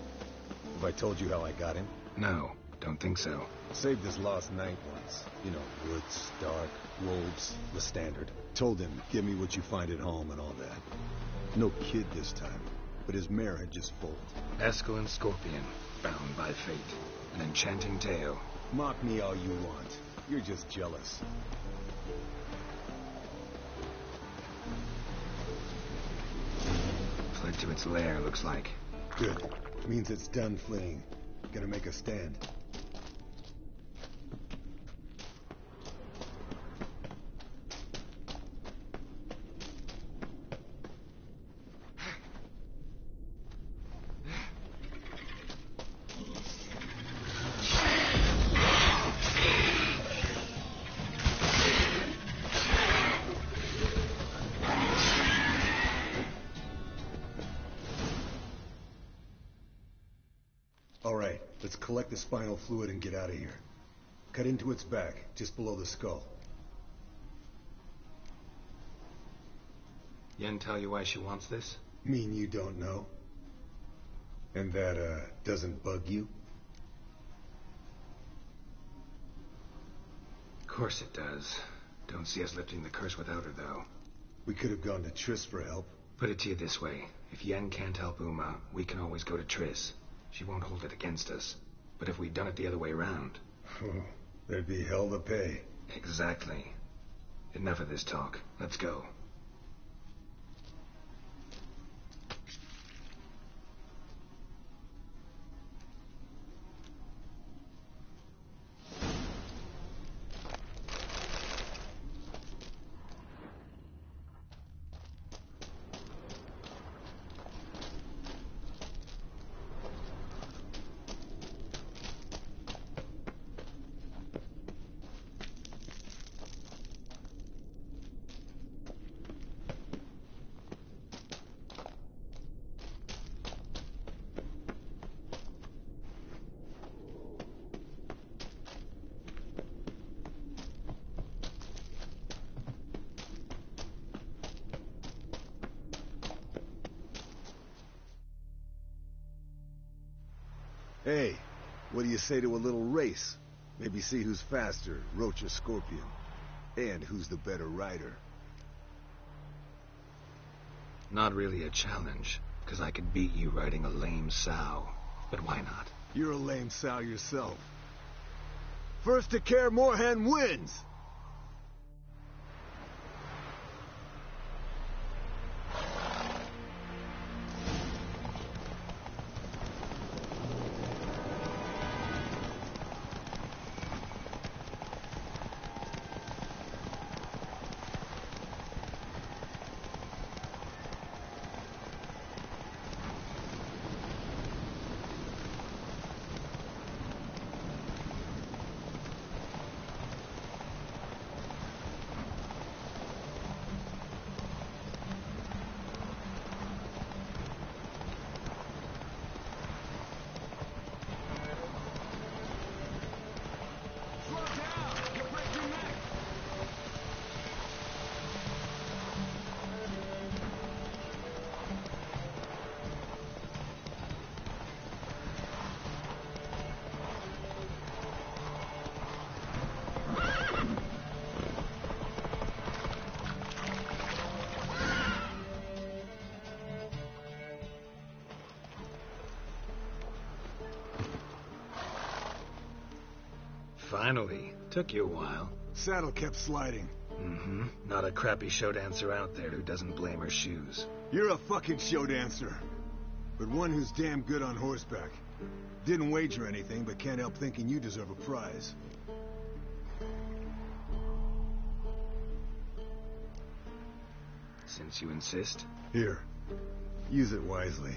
Have I told you how I got him? No, don't think so. Saved his lost knight once. You know, woods, dark, wolves, the standard. Told him, give me what you find at home and all that. No kid this time, but his mare had just foaled. Eskel and Scorpion, bound by fate. An enchanting tale. Mock me all you want. You're just jealous. Fled to its lair, looks like. Good. Means it's done fleeing. Gonna make a stand. collect the spinal fluid and get out of here. Cut into its back, just below the skull. Yen tell you why she wants this? Mean you don't know? And that, doesn't bug you? Of course it does. Don't see us lifting the curse without her, though. We could have gone to Triss for help. Put it to you this way. If Yen can't help Uma, we can always go to Triss. She won't hold it against us. But if we'd done it the other way around... There'd be hell to pay. Exactly. Enough of this talk. Let's go. Hey, what do you say to a little race? Maybe see who's faster, Roach or Scorpion. And who's the better rider. Not really a challenge, because I could beat you riding a lame sow. But why not? You're a lame sow yourself. First to Kaer Morhen wins! Finally. Took you a while. Saddle kept sliding. Mm-hmm. Not a crappy show dancer out there who doesn't blame her shoes. You're a fucking show dancer. But one who's damn good on horseback. Didn't wager anything, but can't help thinking you deserve a prize. Since you insist. Here. Use it wisely.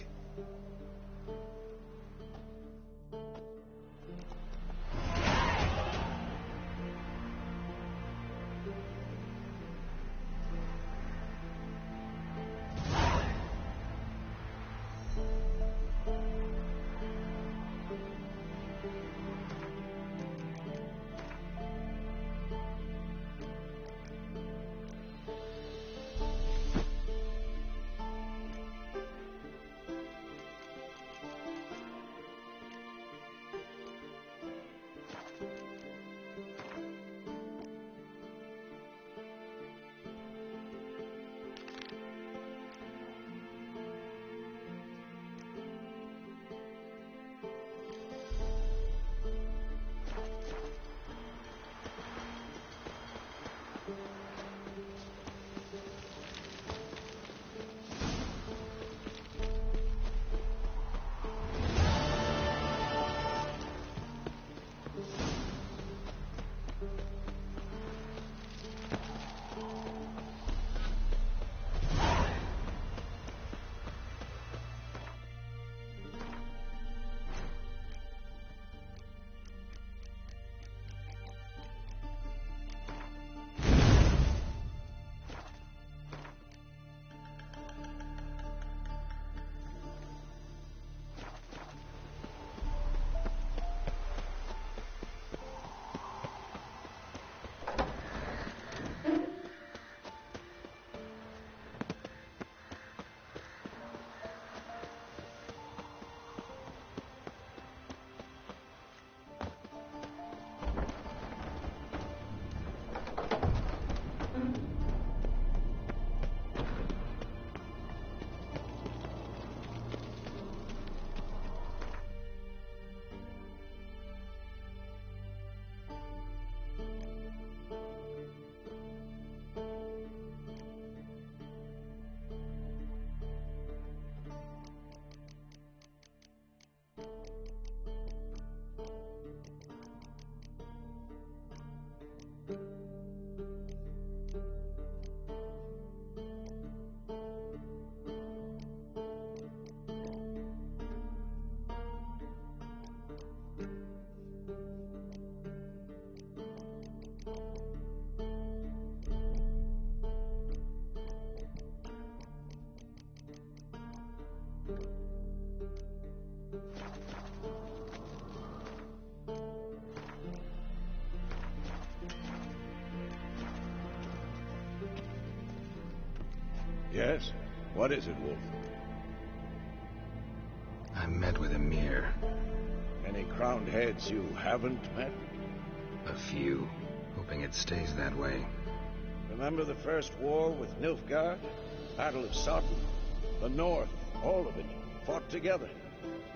Yes? What is it, Wolf? I met with Emir. Any crowned heads you haven't met? A few. Hoping it stays that way. Remember the first war with Nilfgaard? Battle of Sodden? The North, all of it, fought together.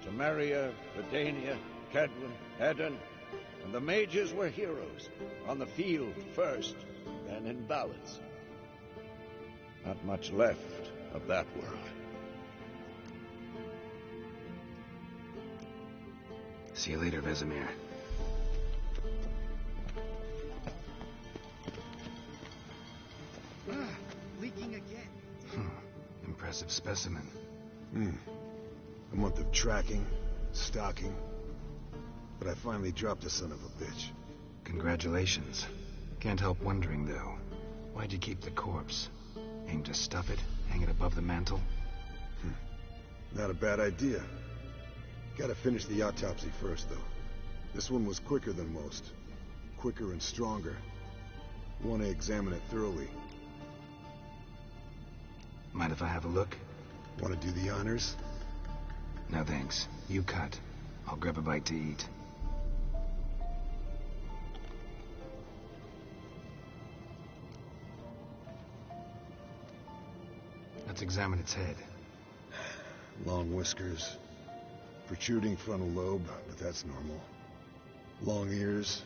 Temeria, Redania, Kedwin, Edan, and the mages were heroes. On the field first, then in ballads. Not much left of that world. See you later, Vesemir. Leaking again. Impressive specimen. A month of tracking, stalking, but I finally dropped the son of a bitch. Congratulations. Can't help wondering, though. Why'd you keep the corpse? Aim to stuff it? Hang it above the mantle? Not a bad idea. Gotta finish the autopsy first, though. This one was quicker than most. Quicker and stronger. Want to examine it thoroughly. Mind if I have a look? Want to do the honors? No thanks. You cut. I'll grab a bite to eat. Let's examine its head. Long whiskers. Protruding frontal lobe, but that's normal. Long ears.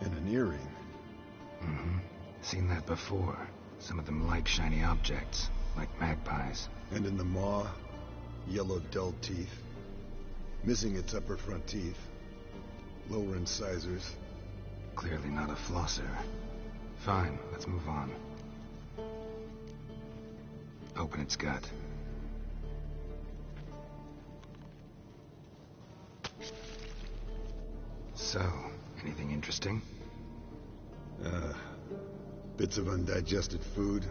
And an earring. Seen that before. Some of them like shiny objects, like magpies. And in the maw, yellow dull teeth. Missing its upper front teeth. Lower incisors. Clearly not a flosser. Fine, let's move on. Open its gut. So, anything interesting? Bits of undigested food.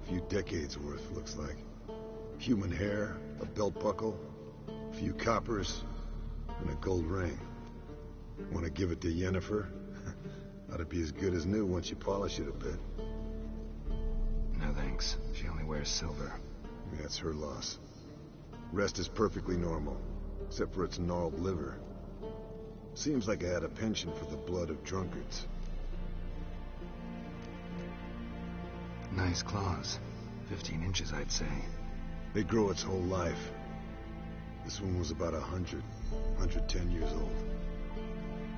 A few decades worth, looks like. Human hair, a belt buckle, a few coppers, and a gold ring. Want to give it to Yennefer? Ought to be as good as new once you polish it a bit. No thanks. She only wears silver. That's her loss. Rest is perfectly normal, except for its gnarled liver. Seems like I had a penchant for the blood of drunkards. Nice claws. 15 inches, I'd say. They grow its whole life. This one was about 110 years old.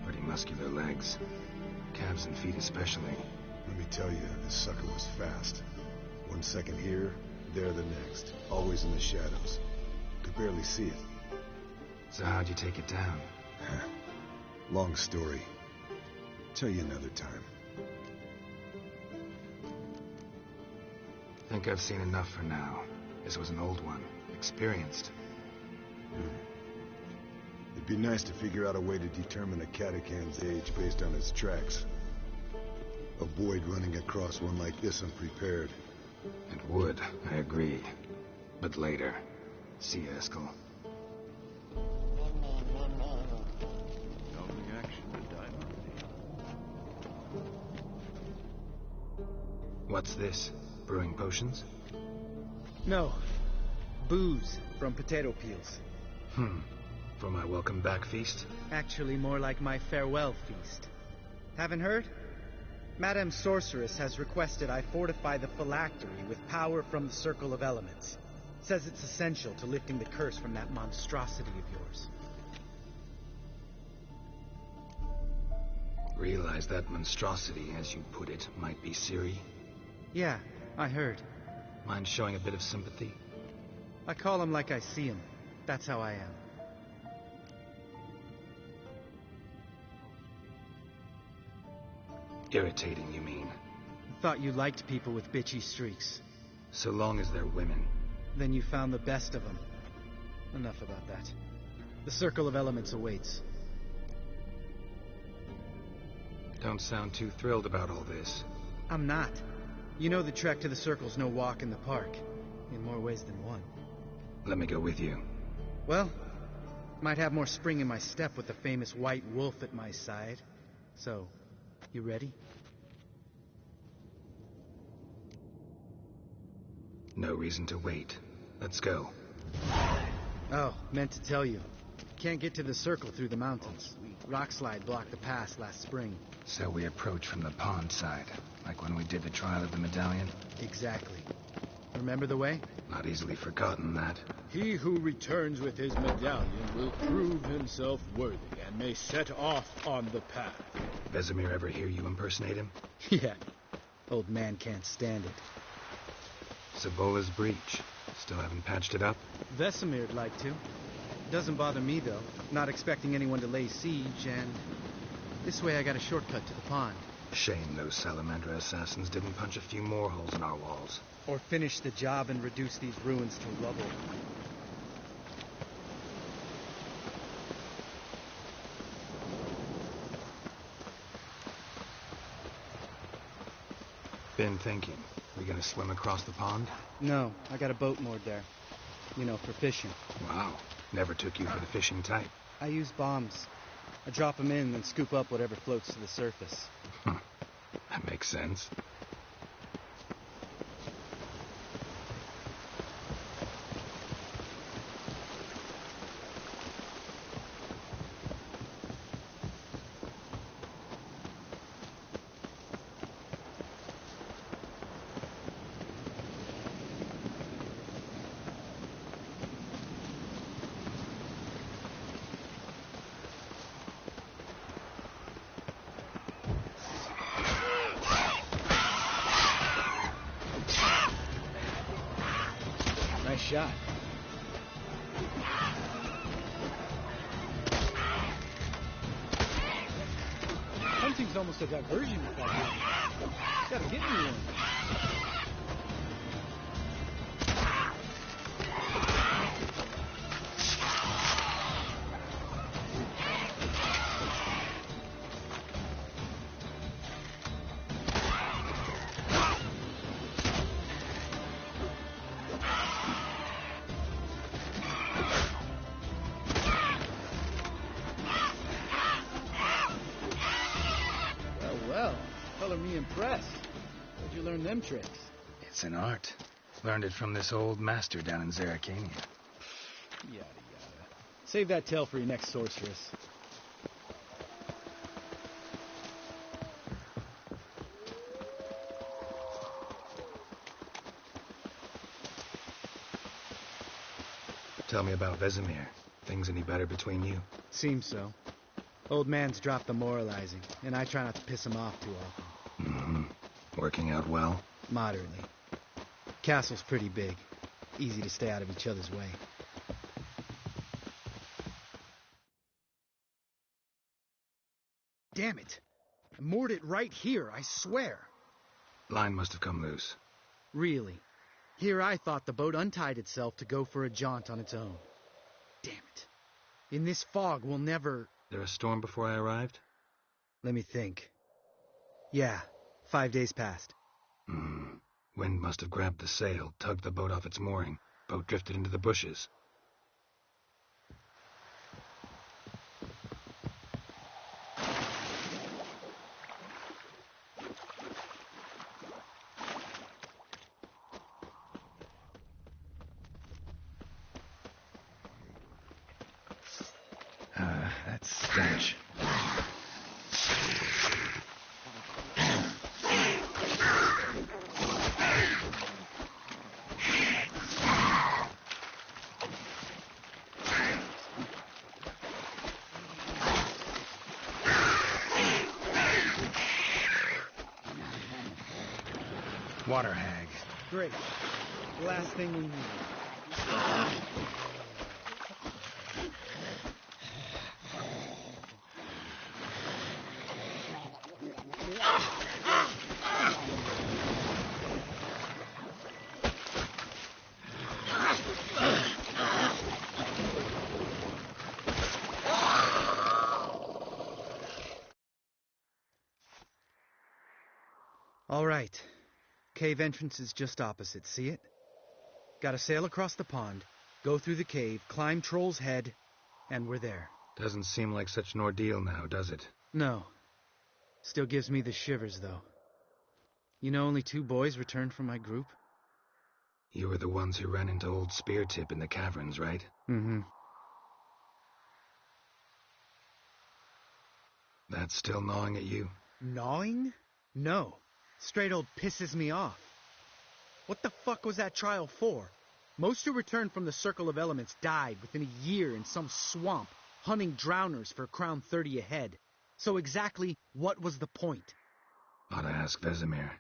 Pretty muscular legs. Calves and feet especially. Let me tell you, this sucker was fast. 1 second here, there the next. Always in the shadows. Could barely see it. So how'd you take it down? Long story. Tell you another time. Think I've seen enough for now. This was an old one. Experienced. It'd be nice to figure out a way to determine a catacan's age based on its tracks. Avoid running across one like this unprepared. It would, I agree. But later. See you, Eskel. No reaction to diamond. What's this? Brewing potions? No. Booze from potato peels. For my welcome back feast? Actually more like my farewell feast. Haven't heard? Madame Sorceress has requested I fortify the phylactery with power from the Circle of Elements. Says it's essential to lifting the curse from that monstrosity of yours. Realize that monstrosity, as you put it, might be Ciri? Yeah, I heard. Mind showing a bit of sympathy? I call him like I see him. That's how I am. Irritating, you mean? Thought you liked people with bitchy streaks. So long as they're women. Then you found the best of them. Enough about that. The Circle of Elements awaits. Don't sound too thrilled about all this. I'm not. You know the trek to the Circle's no walk in the park. In more ways than one. Let me go with you. Well, might have more spring in my step with the famous White Wolf at my side. So, you ready? No reason to wait. Let's go. Oh, meant to tell you. Can't get to the circle through the mountains. Rockslide blocked the pass last spring. So we approach from the pond side, like when we did the trial of the medallion? Exactly. Remember the way? Not easily forgotten, that. He who returns with his medallion will prove himself worthy and may set off on the path. Vesemir ever hear you impersonate him? Yeah. Old man can't stand it. Sabola's breach. Still haven't patched it up? Vesemir'd like to. Doesn't bother me, though. Not expecting anyone to lay siege, and this way I got a shortcut to the pond. Shame those Salamandra assassins didn't punch a few more holes in our walls. Or finish the job and reduce these ruins to rubble. Been thinking. We gonna swim across the pond? No, I got a boat moored there. You know, for fishing. Wow. Never took you for the fishing type. I use bombs. I drop them in and scoop up whatever floats to the surface. That makes sense. Nice shot. Hunting's almost a diversion with that game. Gotta get me one. Color me impressed. Where'd you learn them tricks? It's an art. Learned it from this old master down in Zerrikania. Yada yada. Save that tale for your next sorceress. Tell me about Vesemir. Things any better between you? Seems so. Old man's dropped the moralizing, and I try not to piss him off too often. Working out well? Moderately. Castle's pretty big. Easy to stay out of each other's way. Damn it! I moored it right here, I swear. Line must have come loose. Really? Here I thought the boat untied itself to go for a jaunt on its own. Damn it. In this fog, we'll never... There a storm before I arrived? Let me think. Yeah, 5 days passed. Wind must have grabbed the sail, tugged the boat off its mooring. Boat drifted into the bushes. That stench. Water hag. Great. Last thing we need. All right. Cave entrance is just opposite, see it? Gotta sail across the pond, go through the cave, climb Troll's Head, and we're there. Doesn't seem like such an ordeal now, does it? No. Still gives me the shivers, though. You know only 2 boys returned from my group? You were the ones who ran into old Speartip in the caverns, right? Mm-hmm. That's still gnawing at you? Gnawing? No. Straight old pisses me off. What the fuck was that trial for? Most who returned from the Circle of Elements died within a year in some swamp, hunting drowners for Crown 30 a head. So exactly what was the point? Ought to ask Vesemir.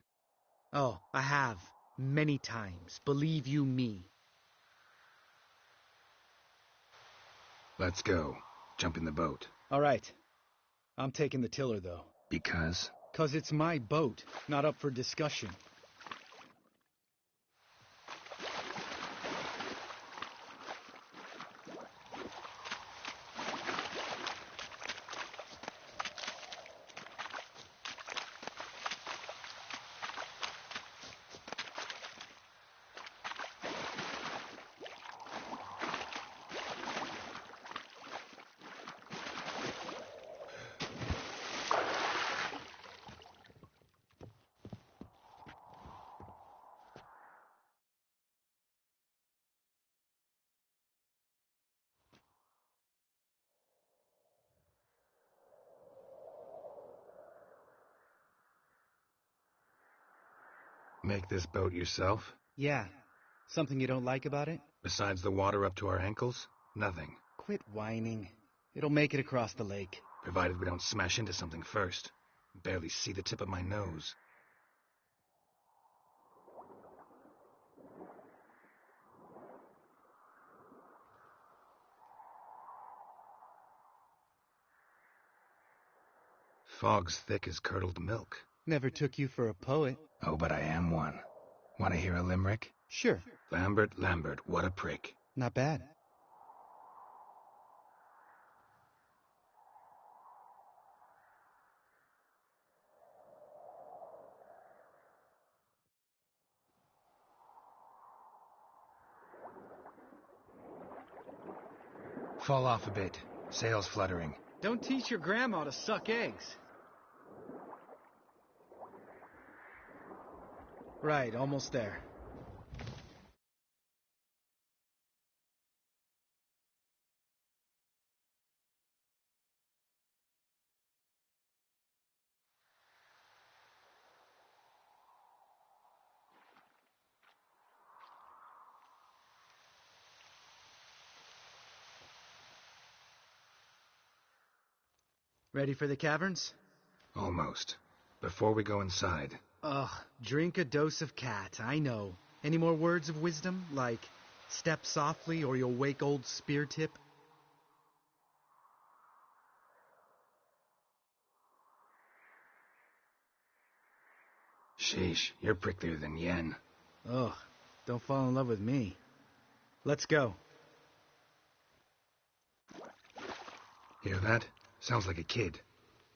Oh, I have. Many times. Believe you me. Let's go. Jump in the boat. All right. I'm taking the tiller, though. Because? 'Cause it's my boat, not up for discussion. Make this boat yourself? Yeah. Something you don't like about it? Besides the water up to our ankles? Nothing. Quit whining. It'll make it across the lake. Provided we don't smash into something first. Barely see the tip of my nose. Fog's thick as curdled milk. Never took you for a poet. Oh, but I am one. Want to hear a limerick? Sure. Lambert, Lambert, what a prick. Not bad. Fall off a bit. Sails fluttering. Don't teach your grandma to suck eggs. Right, almost there. Ready for the caverns? Almost. Before we go inside. Ugh, drink a dose of cat, I know. Any more words of wisdom, like, step softly or you'll wake old Speartip? Sheesh, you're pricklier than Yen. Ugh, don't fall in love with me. Let's go. Hear that? Sounds like a kid.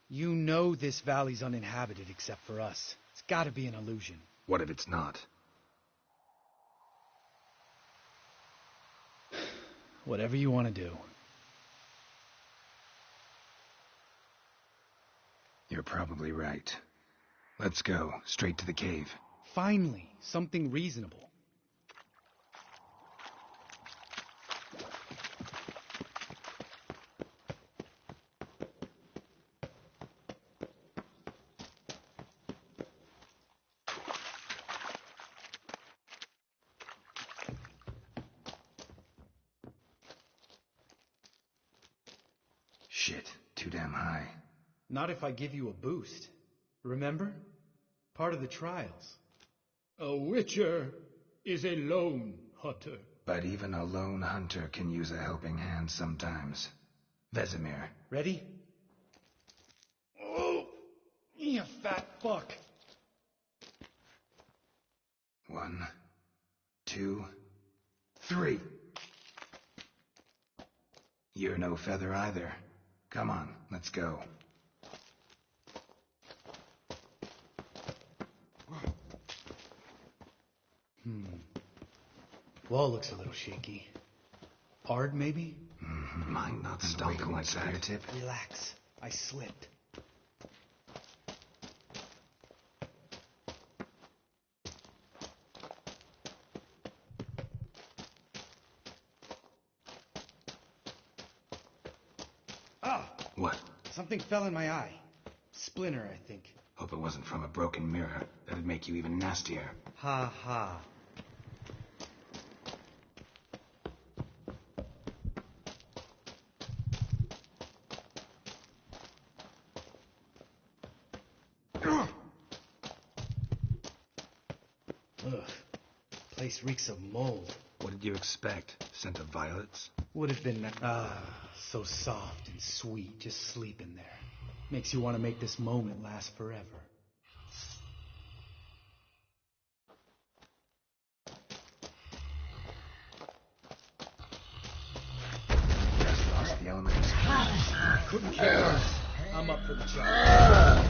You know this valley's uninhabited except for us. It's gotta be an illusion. What if it's not? Whatever you want to do. You're probably right. Let's go, straight to the cave. Finally, something reasonable. Shit, too damn high. Not if I give you a boost. Remember? Part of the trials. A witcher is a lone hunter. But even a lone hunter can use a helping hand sometimes. Vesemir. Ready? Oh, you fat fuck. 1, 2, 3. You're no feather either. Come on, let's go. Wall looks a little shaky. Hard, maybe? Mind not stomping like that. Tip. Relax. I slipped. What? Something fell in my eye. Splinter, I think. Hope it wasn't from a broken mirror. That'd make you even nastier. Ha ha. Ugh. Place reeks of mold. What did you expect? Scent of violets? Would have been, so soft and sweet, just sleeping there. Makes you want to make this moment last forever. Just lost the element of surprise. Couldn't care less. I'm up for the job.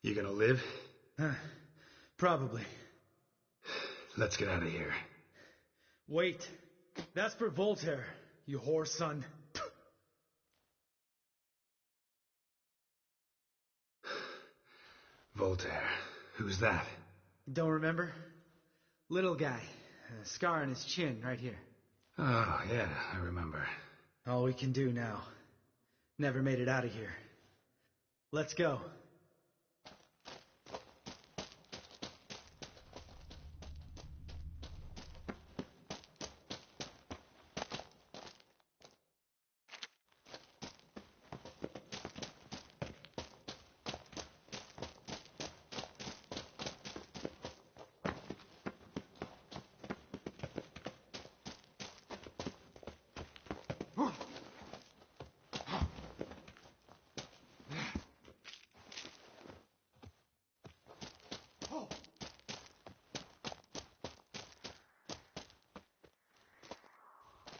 You gonna live? Probably. Let's get out of here. Wait. That's for Voltaire, you whore son. Voltaire. Who's that? Don't remember? Little guy. A scar on his chin, right here. Oh, yeah, I remember. All we can do now. Never made it out of here. Let's go.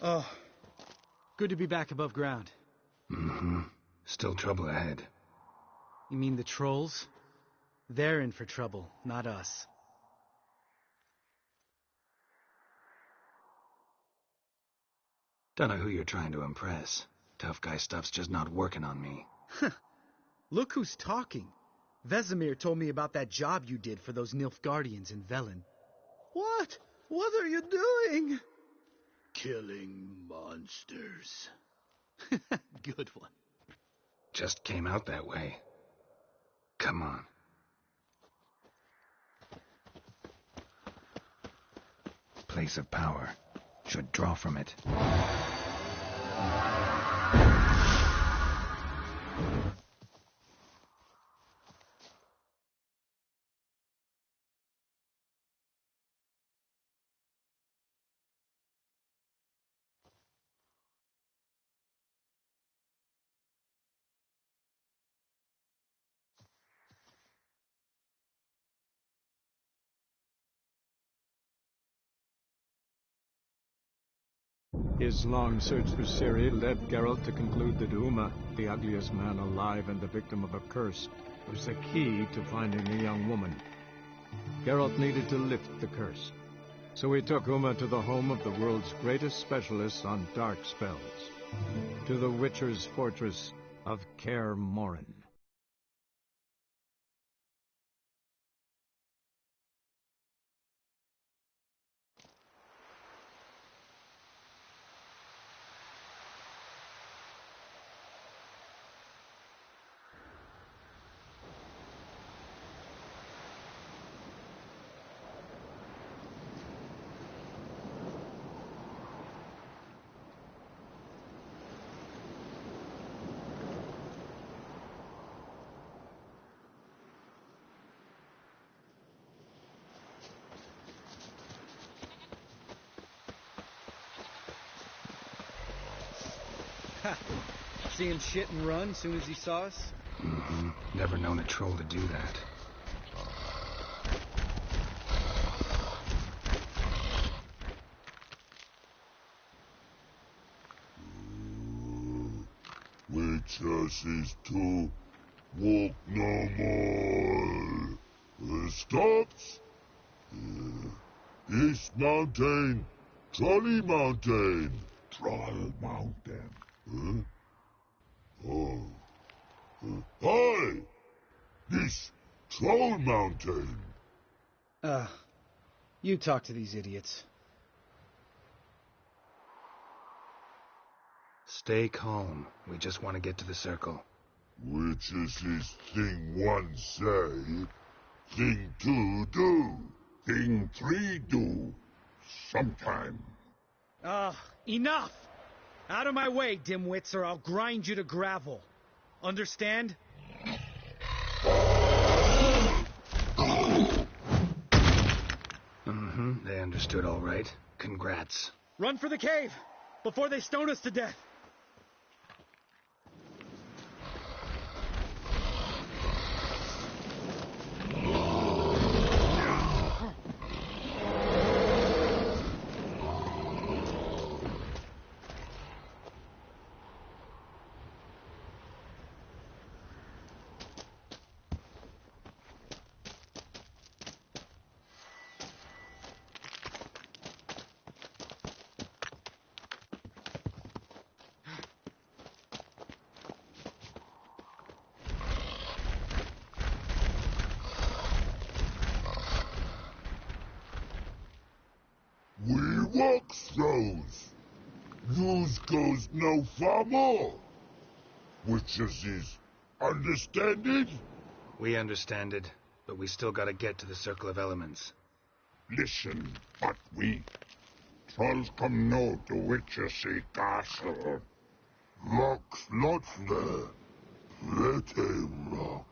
Oh, good to be back above ground. Mm-hmm. Still trouble ahead. You mean the trolls? They're in for trouble, not us. Don't know who you're trying to impress. Tough guy stuff's just not working on me. Look who's talking. Vesemir told me about that job you did for those Nilfgaardians in Velen. What? What are you doing? Killing monsters. Good one. Just came out that way. Come on. Place of power. Should draw from it. His long search for Ciri led Geralt to conclude that Uma, the ugliest man alive and the victim of a curse, was the key to finding the young woman. Geralt needed to lift the curse, so he took Uma to the home of the world's greatest specialist on dark spells, to the Witcher's fortress of Kaer Morhen. See him shit and run soon as he saw us? Mm-hmm. Never known a troll to do that. Witches is to walk no more. Stops. East Mountain. Trolley Mountain. Troll Mountain. Huh? Oh. Hi! This Troll Mountain. You talk to these idiots. Stay calm. We just want to get to the circle. Which is his thing one say, thing two do, thing three do, sometime. Enough! Out of my way, dimwits, or I'll grind you to gravel. Understand? They understood all right. Congrats. Run for the cave, before they stone us to death. We walk throws. News goes no far more. Which is understand it? We understand it, but we still gotta get to the Circle of Elements. Listen, but we trolls come no to Witchersea Castle. Rock's not there. Pretty rock.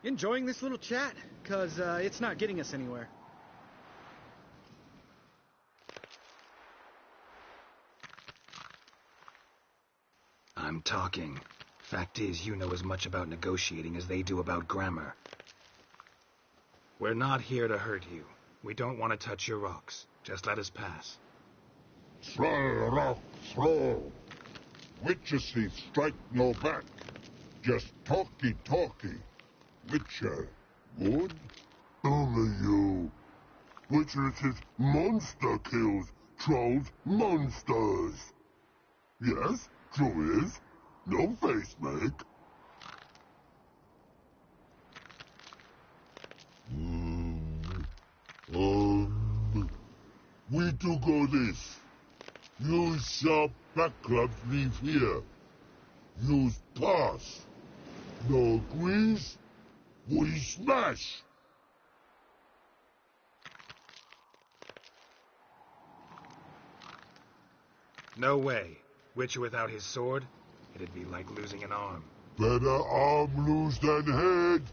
Enjoying this little chat? 'Cause it's not getting us anywhere. I'm talking. Fact is, you know as much about negotiating as they do about grammar. We're not here to hurt you. We don't want to touch your rocks. Just let us pass. Troll rock throw. Witchersea strike no back. Just talky. Witcher, good? Only you. Witchersea monster kills trolls monsters. Yes, true is. No face make. We do go this. Use sharp backlubs leave here. Use pass. No agrees, we smash. No way. Witcher without his sword? It'd be like losing an arm. Better arm lose than head.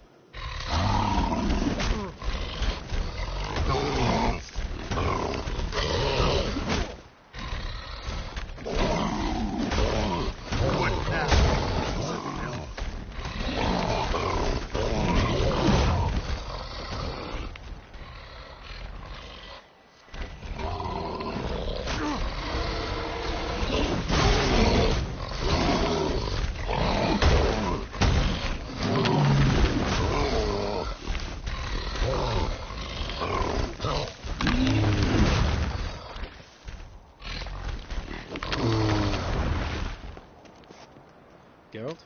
Geralt?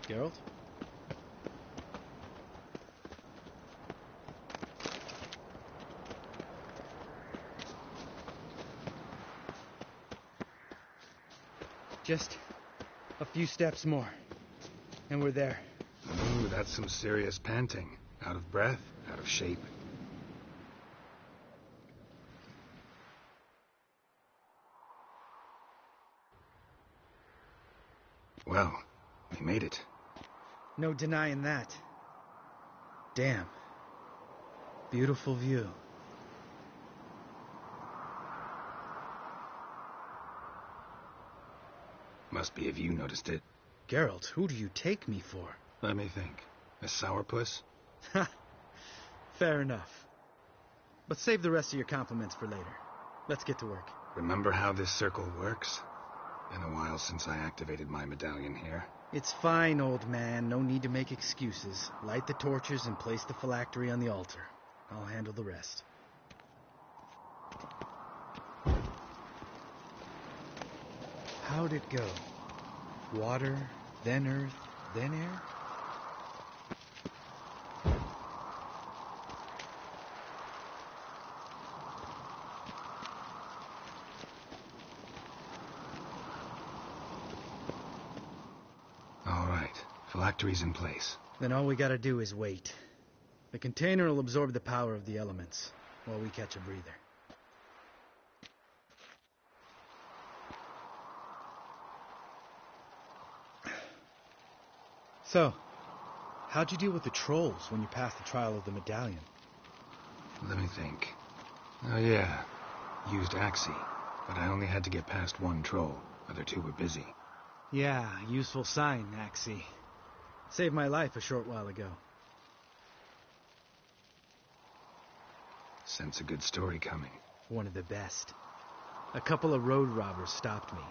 Geralt? Just a few steps more, and we're there. Ooh, that's some serious panting. Out of breath, out of shape. Well, we made it. No denying that. Damn. Beautiful view. Must be if you noticed it. Geralt, who do you take me for? Let me think. A sourpuss? Ha! Fair enough. But save the rest of your compliments for later. Let's get to work. Remember how this circle works? Been a while since I activated my medallion here. It's fine, old man. No need to make excuses. Light the torches and place the phylactery on the altar. I'll handle the rest. How'd it go? Water, then earth, then air? All right. Phylactery's in place. Then all we gotta do is wait. The container will absorb the power of the elements, while we catch a breather. So, how'd you deal with the trolls when you passed the trial of the medallion? Let me think. Oh, yeah. Used Axie, but I only had to get past one troll. Other two were busy. Yeah, useful sign, Axie. Saved my life a short while ago. Sense a good story coming. One of the best. A couple of road robbers stopped me.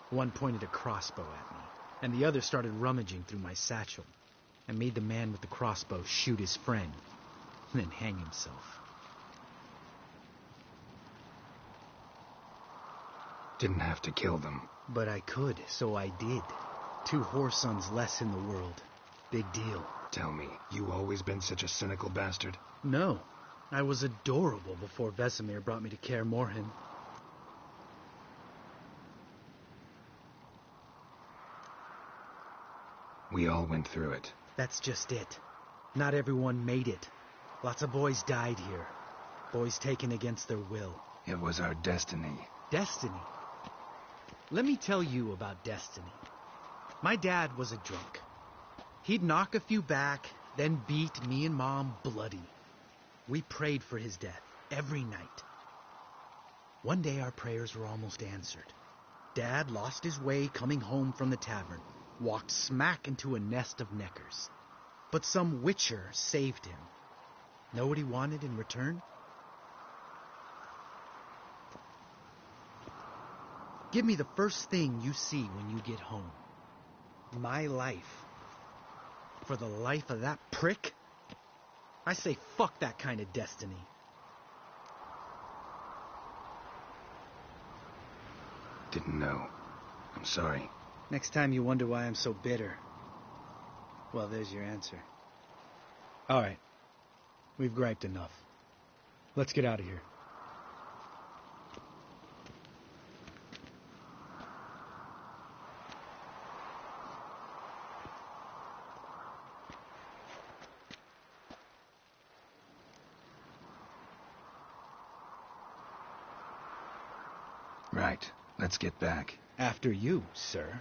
One pointed a crossbow at me, and the other started rummaging through my satchel, and made the man with the crossbow shoot his friend, and then hang himself. Didn't have to kill them. But I could, so I did. 2 whoresons less in the world. Big deal. Tell me, you always been such a cynical bastard? No. I was adorable before Vesemir brought me to Kaer Morhen. We all went through it. That's just it. Not everyone made it. Lots of boys died here. Boys taken against their will. It was our destiny. Destiny? Let me tell you about destiny. My dad was a drunk. He'd knock a few back, then beat me and Mom bloody. We prayed for his death every night. One day our prayers were almost answered. Dad lost his way coming home from the tavern, walked smack into a nest of neckers. But some witcher saved him. Know what he wanted in return? Give me the first thing you see when you get home. My life. For the life of that prick? I say fuck that kind of destiny. Didn't know. I'm sorry. Next time you wonder why I'm so bitter, well, there's your answer. All right. We've griped enough. Let's get out of here. Right. Let's get back. After you, sir.